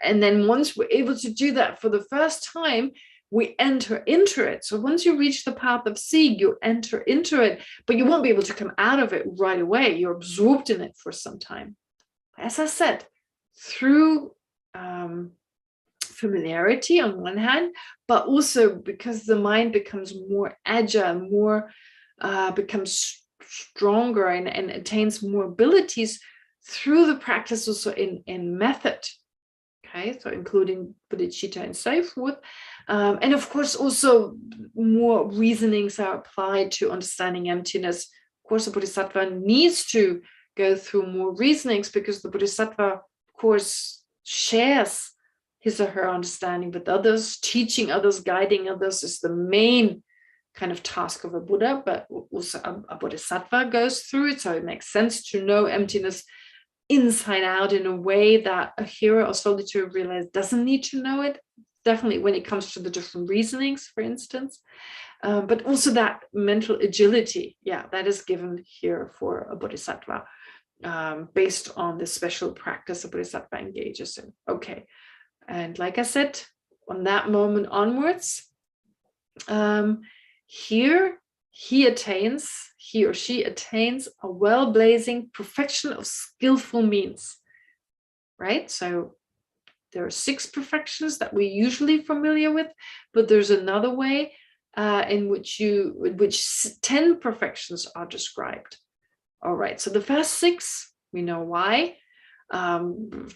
And then once we're able to do that for the first time, we enter into it. So once you reach the path of seeing, you enter into it, but you won't be able to come out of it right away. You're absorbed in it for some time. As I said, through familiarity on one hand, but also because the mind becomes more agile, more becomes stronger and attains more abilities through the practice also in method. Okay, so including bodhicitta and so forth. And of course, also more reasonings are applied to understanding emptiness. Of course, the bodhisattva needs to go through more reasonings because the bodhisattva, of course, shares his or her understanding with others. Teaching others, guiding others is the main kind of task of a Buddha, but also a bodhisattva goes through it. So it makes sense to know emptiness inside out in a way that a hero or solitary realizer doesn't need to know it. Definitely when it comes to the different reasonings, for instance, but also that mental agility, that is given here for a bodhisattva based on the special practice a bodhisattva engages in. Okay, and like I said, on that moment onwards, here he or she attains a well-blazing perfection of skillful means, right? So there are 6 perfections that we're usually familiar with, but there's another way in which 10 perfections are described. All right, so the first 6, we know why.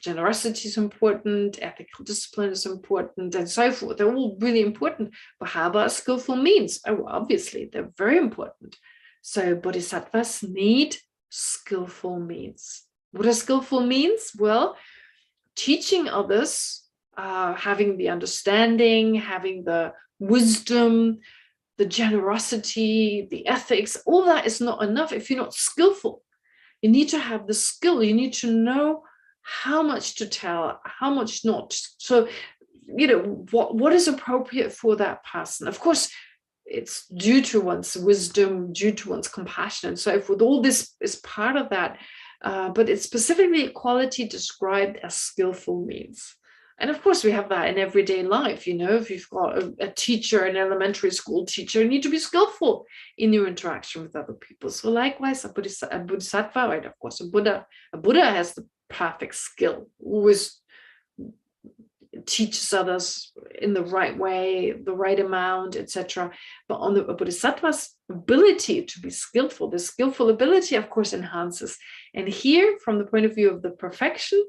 Generosity is important, ethical discipline is important, and so forth. They're all really important. But how about skillful means? Oh, obviously, they're very important. So bodhisattvas need skillful means. What are skillful means? Well, teaching others, having the understanding, having the wisdom, the generosity, the ethics, all that is not enough if you're not skillful. You need to have the skill. You need to know how much to tell, how much not. So, what is appropriate for that person. Of course, it's due to one's wisdom, due to one's compassion, and so forth. All this is part of that. But it's specifically a quality described as skillful means. And of course, we have that in everyday life. If you've got a teacher, an elementary school teacher, you need to be skillful in your interaction with other people. So likewise, a bodhisattva, right? Of course, a Buddha has the perfect skill, always teaches others in the right way, the right amount, etc. But on the bodhisattva's ability to be skillful, the skillful ability, of course, enhances. And here, from the point of view of the perfection,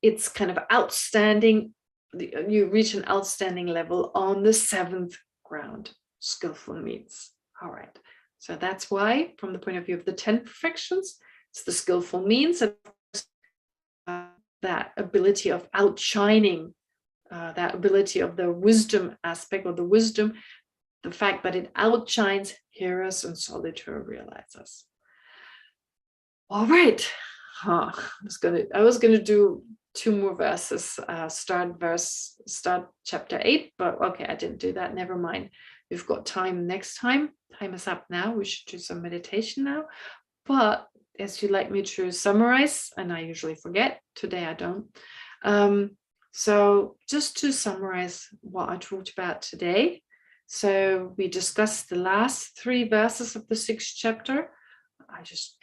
it's kind of outstanding. You reach an outstanding level on the 7th ground, skillful means. All right. So that's why, from the point of view of the 10 perfections, it's the skillful means, and that ability of outshining, that ability of the wisdom aspect, or the wisdom, the fact that it outshines hearers and solitary realizers. All right. I was gonna do 2 more verses, start chapter 8, but okay, I didn't do that. Never mind. We've got time next time. Time is up now. We should do some meditation now. But as you'd like me to summarize, and I usually forget, today I don't. So just to summarize what I talked about today. So we discussed the last 3 verses of the 6th chapter. I just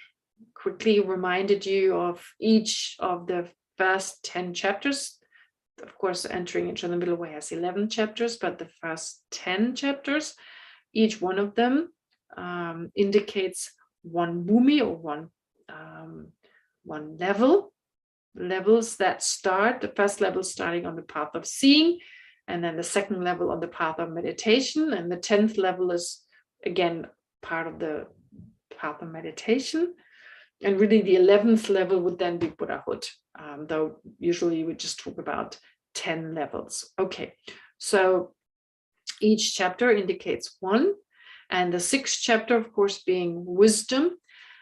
quickly reminded you of each of the first 10 chapters. Of course, entering into the middle way has 11 chapters, but the first 10 chapters, each one of them indicates one bhumi, or one levels that start. The first level starting on the path of seeing, and then the second level on the path of meditation, and the 10th level is again part of the path of meditation. And really the 11th level would then be Buddhahood, though usually we just talk about 10 levels. Okay, so each chapter indicates one, and the 6th chapter, of course, being wisdom.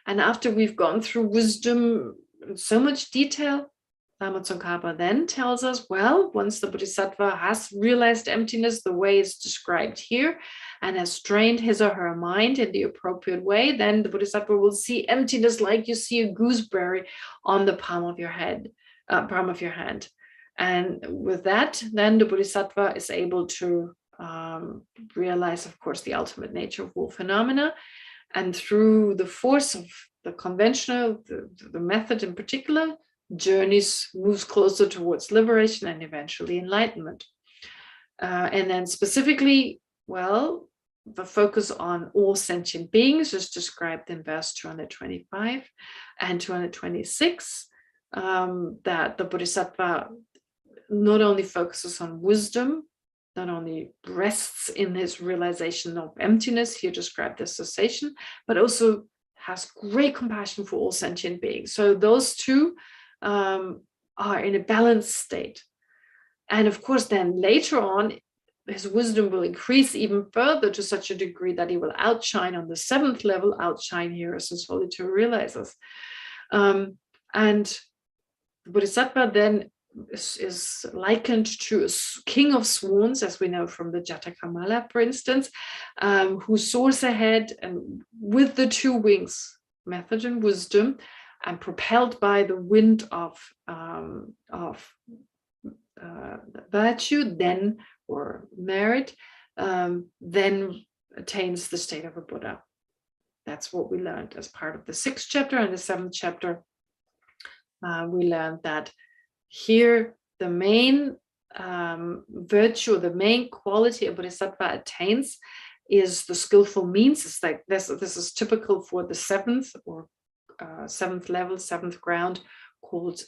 And after we've gone through wisdom in so much detail, Lama Tsongkhapa then tells us, well, once the Bodhisattva has realized emptiness the way it's described here, and has trained his or her mind in the appropriate way, then the Bodhisattva will see emptiness like you see a gooseberry on the palm of your hand. And with that, then the Bodhisattva is able to realize, of course, the ultimate nature of all phenomena. And through the force of the conventional, the method in particular, moves closer towards liberation and eventually enlightenment. And then specifically, well, the focus on all sentient beings is described in verse 225 and 226, that the Bodhisattva not only focuses on wisdom, not only rests in his realization of emptiness, here described as cessation, but also has great compassion for all sentient beings. So those two are in a balanced state. And of course, then later on, his wisdom will increase even further to such a degree that he will outshine on the 7th level. Outshine here as in solitude realizes. And the Bodhisattva then is likened to a king of swans, as we know from the Jatakamala, for instance, who soars ahead and with the 2 wings, method and wisdom, and propelled by the wind of virtue, then, or merit, then attains the state of a Buddha. That's what we learned as part of the 6th chapter. And the 7th chapter, we learned that here the main virtue, the main quality a Bodhisattva attains is the skillful means. It's like this is typical for the 7th or 7th level, 7th ground, called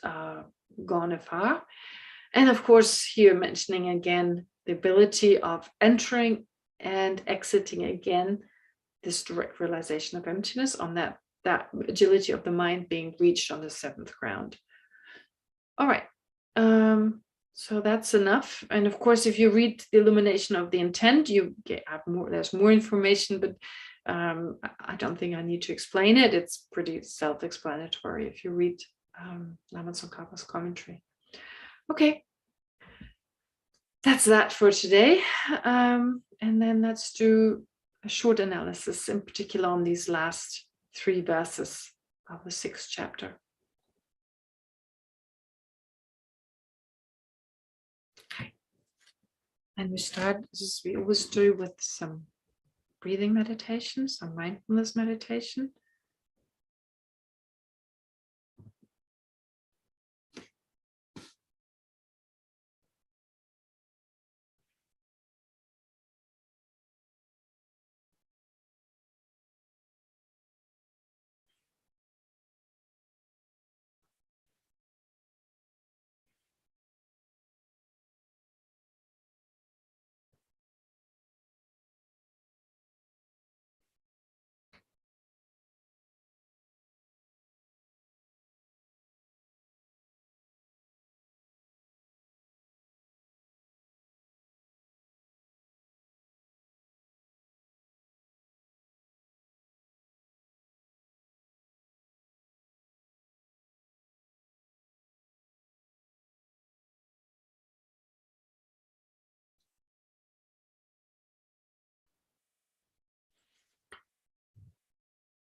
Gonefar. And of course, here mentioning again the ability of entering and exiting again this direct realization of emptiness, on that agility of the mind being reached on the 7th ground. All right, so that's enough. And of course, if you read the illumination of the intent, you have more. There's more information, but I don't think I need to explain it. It's pretty self-explanatory if you read Lama Tsongkhapa's commentary. Okay, that's that for today. And then let's do a short analysis, in particular on these last 3 verses of the 6th chapter. Okay. And we start, as we always do, with some breathing meditation, some mindfulness meditation.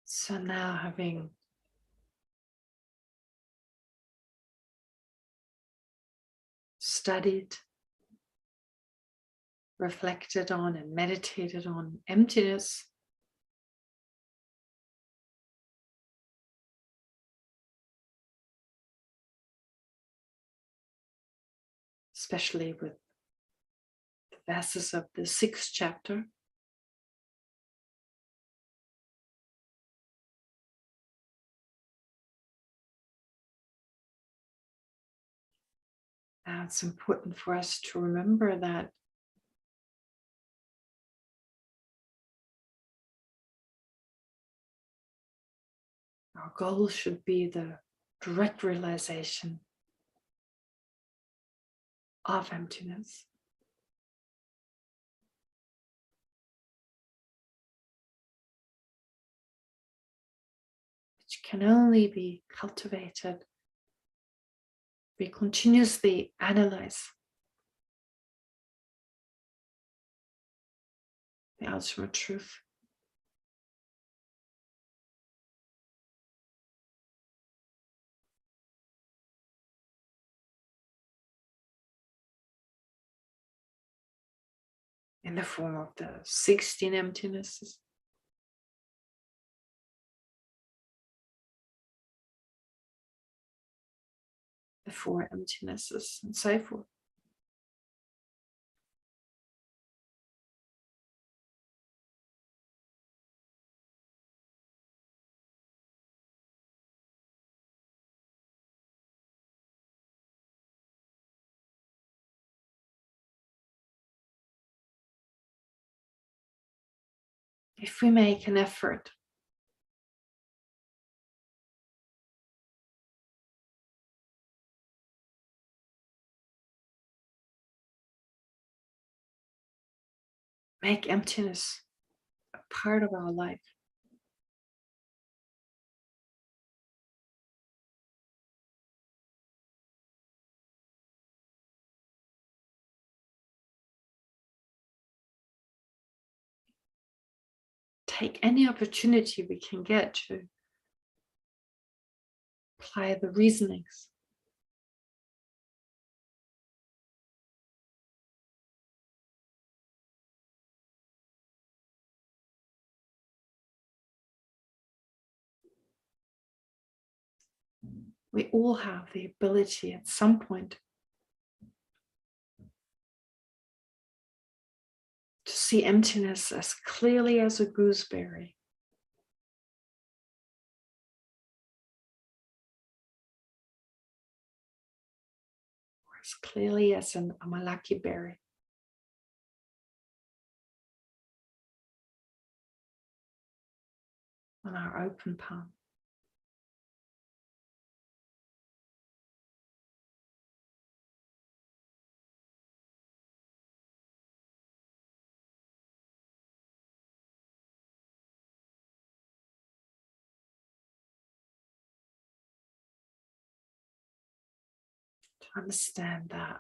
So now, having studied, reflected on, and meditated on emptiness, especially with the verses of the 6th chapter, now it's important for us to remember that Our goal should be the direct realization of emptiness. Which can only be cultivated. We continuously analyze the ultimate truth. In the form of the 16 emptinesses. The 4 emptinesses, and so forth. If we make an effort make emptiness a part of our life, take any opportunity we can get to apply the reasonings. We all have the ability at some point to see emptiness as clearly as a gooseberry. Or as clearly as an amalaki berry. On our open palm. To understand that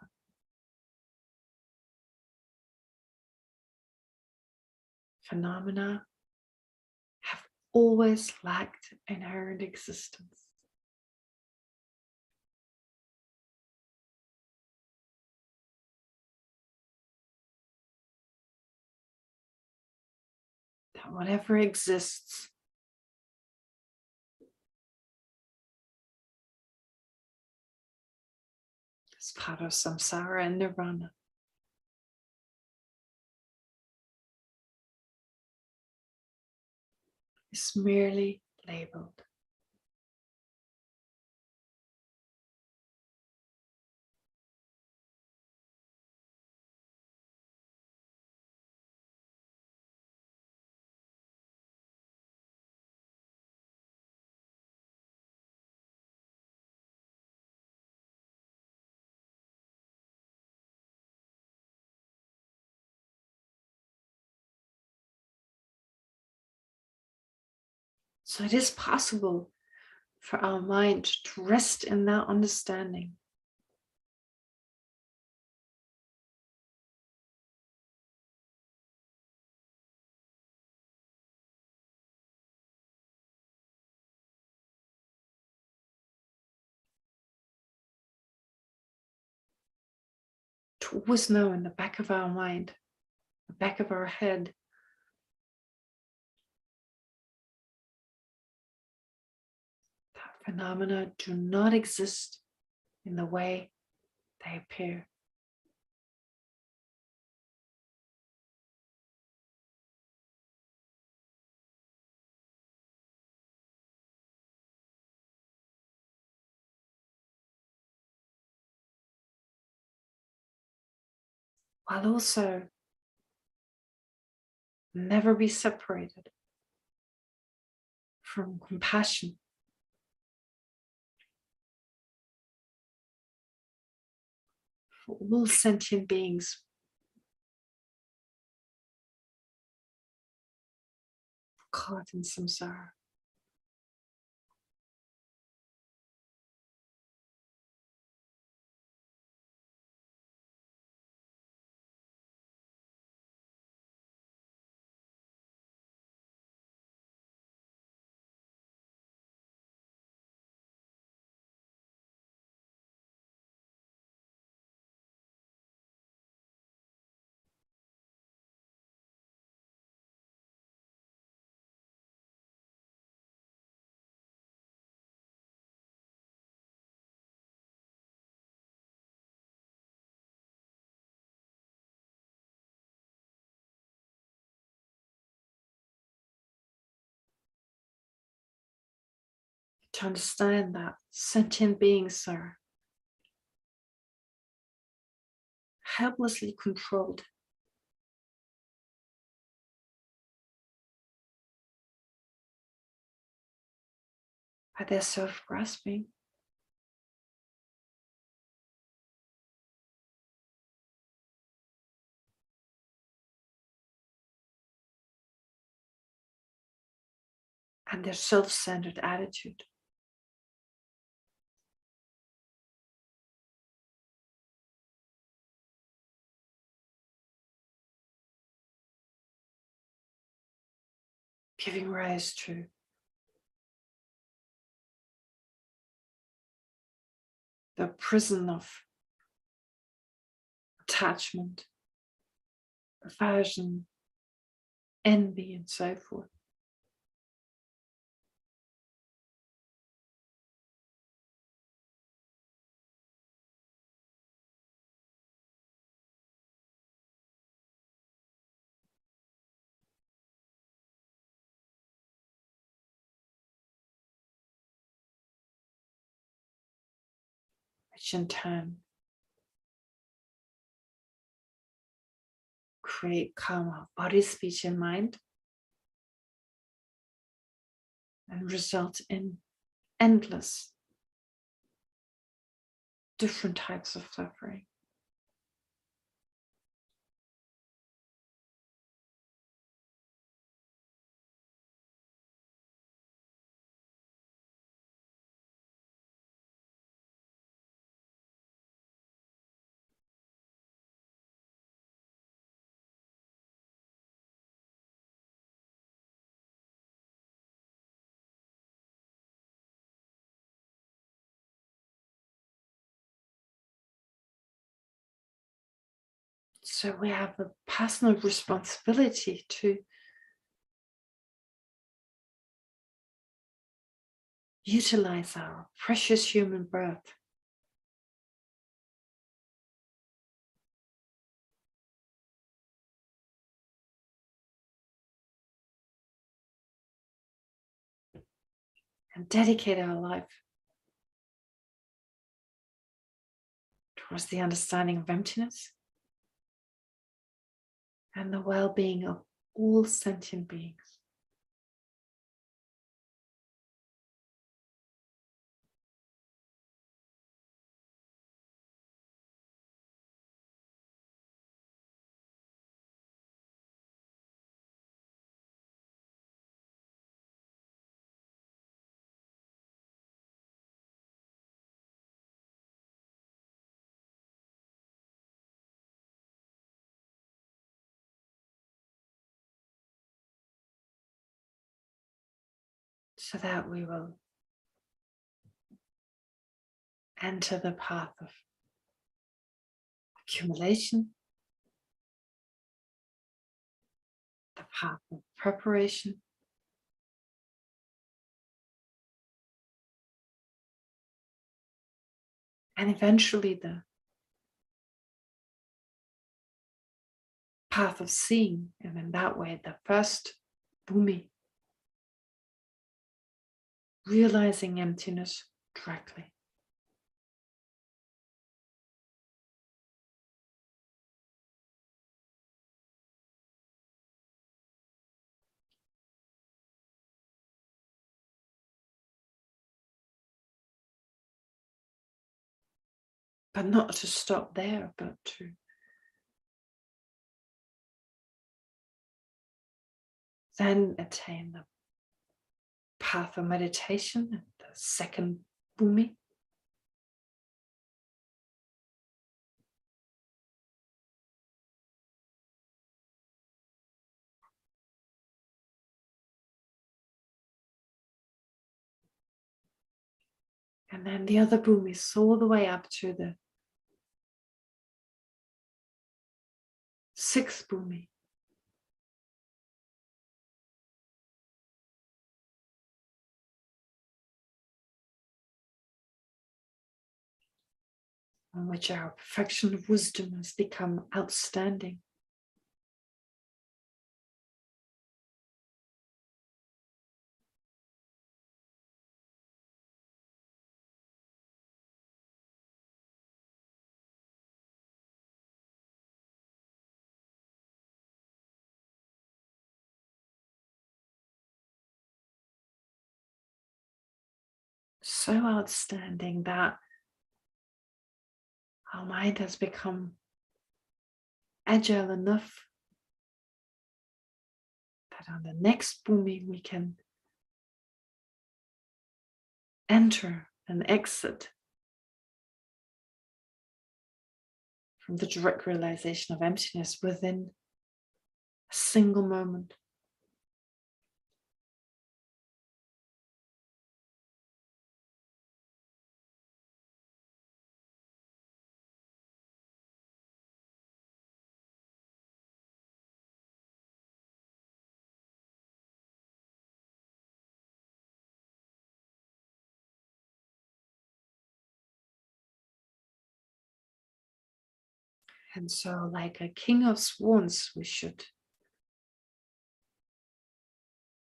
phenomena have always lacked inherent existence. That whatever exists is part of samsara and nirvana. Is merely labeled. So it is possible for our mind to rest in that understanding. To always know in the back of our mind, the back of our head, that phenomena do not exist in the way they appear. While also never be separated from compassion for all sentient beings caught in samsara. To understand that sentient beings are helplessly controlled by their self-grasping, and their self-centered attitude. Giving rise to the prison of attachment, aversion, envy, and so forth. Which in turn create karma of body, speech, and mind, and result in endless different types of suffering. So we have a personal responsibility to utilize our precious human birth and dedicate our life towards the understanding of emptiness and the well-being of all sentient beings. So that we will enter the path of accumulation, the path of preparation, and eventually the path of seeing, and in that way the first bhumi, realizing emptiness directly. but not to stop there, but to then attain the path of meditation, the second bhumi. And then the other bhumis all the way up to the sixth bhumi. On which our perfection of wisdom has become outstanding. So outstanding that our mind has become agile enough that on the next bhumi we can enter and exit from the direct realization of emptiness within a single moment. And so, like a king of swans, we should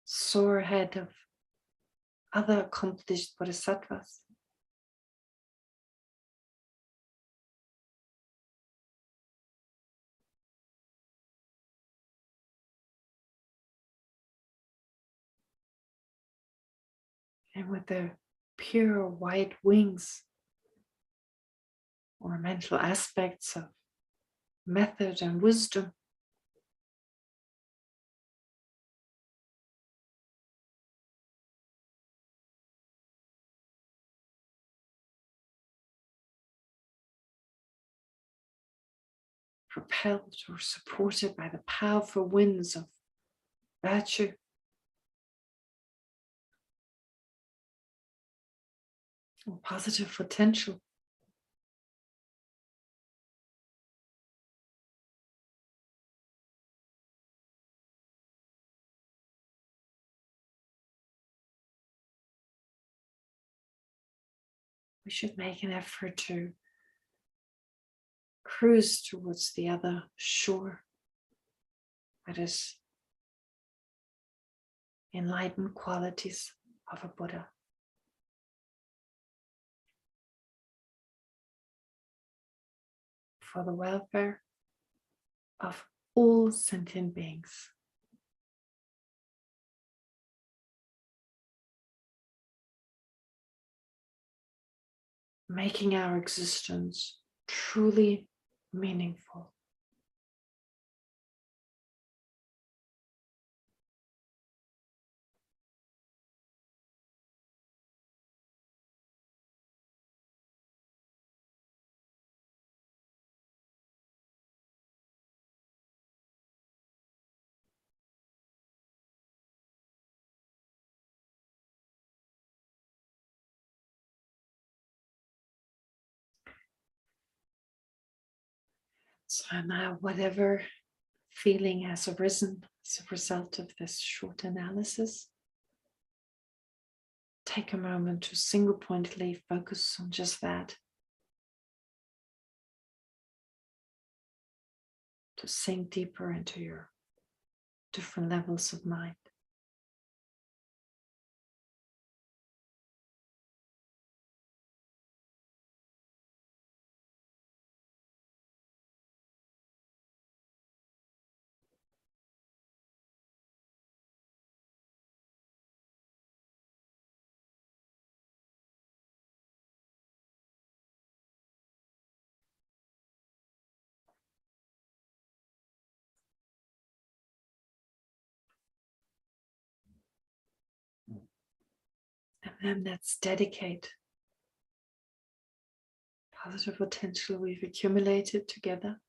soar ahead of other accomplished bodhisattvas. And with their pure white wings or mental aspects of method and wisdom, propelled or supported by the powerful winds of virtue, or positive potential. We should make an effort to cruise towards the other shore, that is enlightened qualities of a Buddha. For the welfare of all sentient beings. Making our existence truly meaningful. So now, whatever feeling has arisen as a result of this short analysis, take a moment to single pointedly focus on just that. To sink deeper into your different levels of mind. And let's dedicate positive potential we've accumulated together.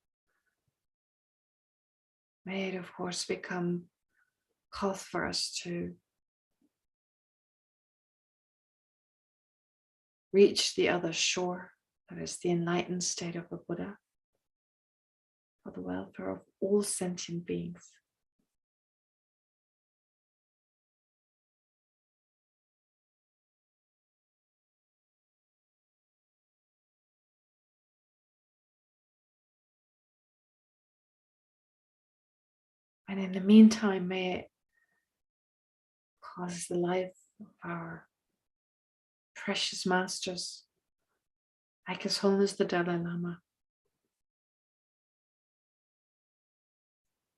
May it, of course, become cause for us to reach the other shore, that is the enlightened state of the Buddha, for the welfare of all sentient beings. And in the meantime, may it cause the life of our precious masters, like His Holiness the Dalai Lama,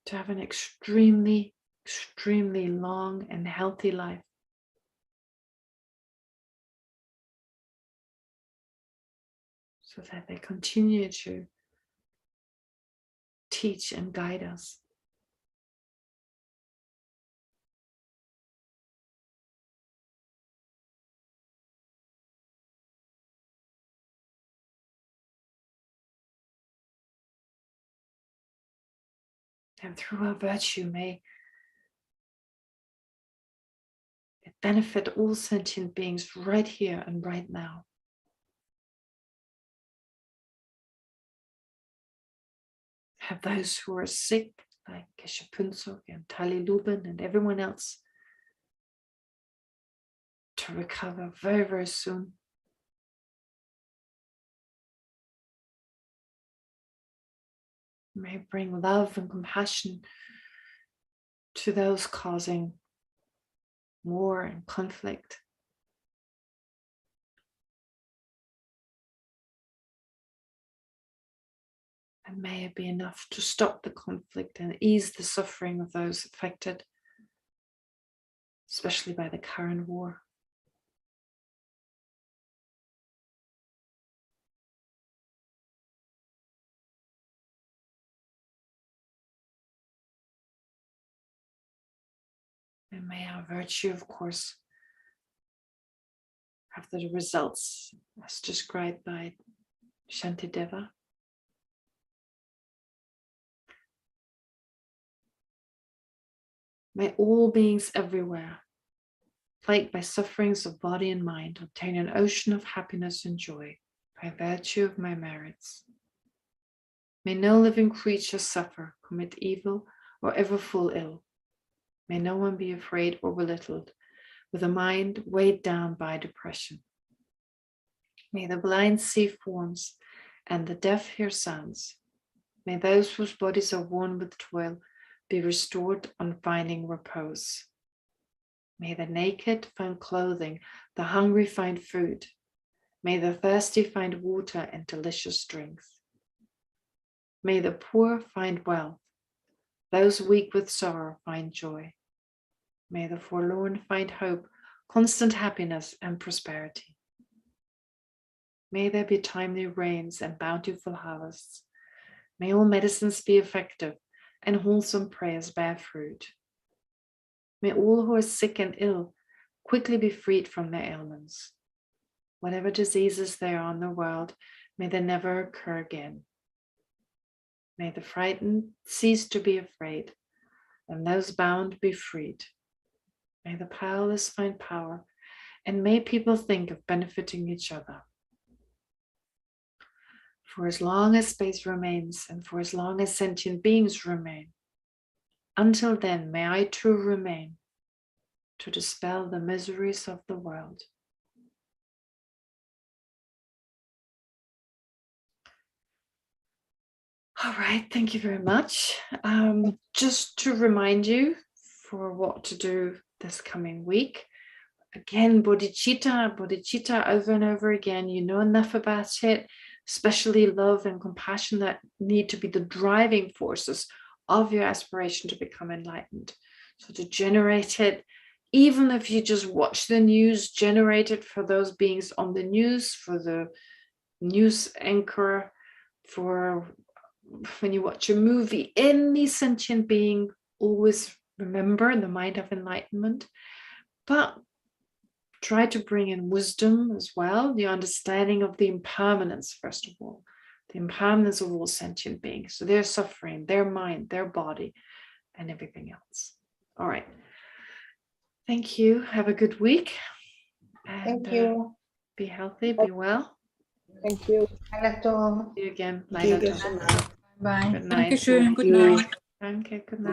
to have an extremely, extremely long and healthy life. So that they continue to teach and guide us. And through our virtue, may it benefit all sentient beings right here and right now. Have those who are sick, like Geshe and Tali Lubin and everyone else, to recover very, very soon. May bring love and compassion to those causing war and conflict. And may it be enough to stop the conflict and ease the suffering of those affected, especially by the current war. And may our virtue, of course, have the results as described by Shantideva. May all beings everywhere, plagued by sufferings of body and mind, obtain an ocean of happiness and joy by virtue of my merits. May no living creature suffer, commit evil, or ever fall ill. May no one be afraid or belittled, with a mind weighed down by depression. May the blind see forms and the deaf hear sounds. May those whose bodies are worn with toil be restored on finding repose. May the naked find clothing, the hungry find food. May the thirsty find water and delicious drinks. May the poor find wealth, those weak with sorrow find joy. May the forlorn find hope, constant happiness and prosperity. May there be timely rains and bountiful harvests. May all medicines be effective and wholesome prayers bear fruit. May all who are sick and ill quickly be freed from their ailments. Whatever diseases there are in the world, may they never occur again. May the frightened cease to be afraid, and those bound be freed. May the powerless find power, and may people think of benefiting each other. For as long as space remains, and for as long as sentient beings remain, until then may I too remain, to dispel the miseries of the world. All right, thank you very much. Just to remind you for what to do this coming week. Again, bodhicitta over and over again. You know enough about it, especially love and compassion that need to be the driving forces of your aspiration to become enlightened. So to generate it, even if you just watch the news, generate it for those beings on the news, for the news anchor, for when you watch a movie, any sentient being, always remember the mind of enlightenment. But try to bring in wisdom as well, the understanding of the impermanence, first of all, the impermanence of all sentient beings. So their suffering, their mind, their body, and everything else. All right. Thank you. Have a good week. And, Thank you. be healthy, be well. Thank you. Laila. See you again Thank you, later. Geshe. Bye. Good night. Dankeschön. Good night. Danke, good night.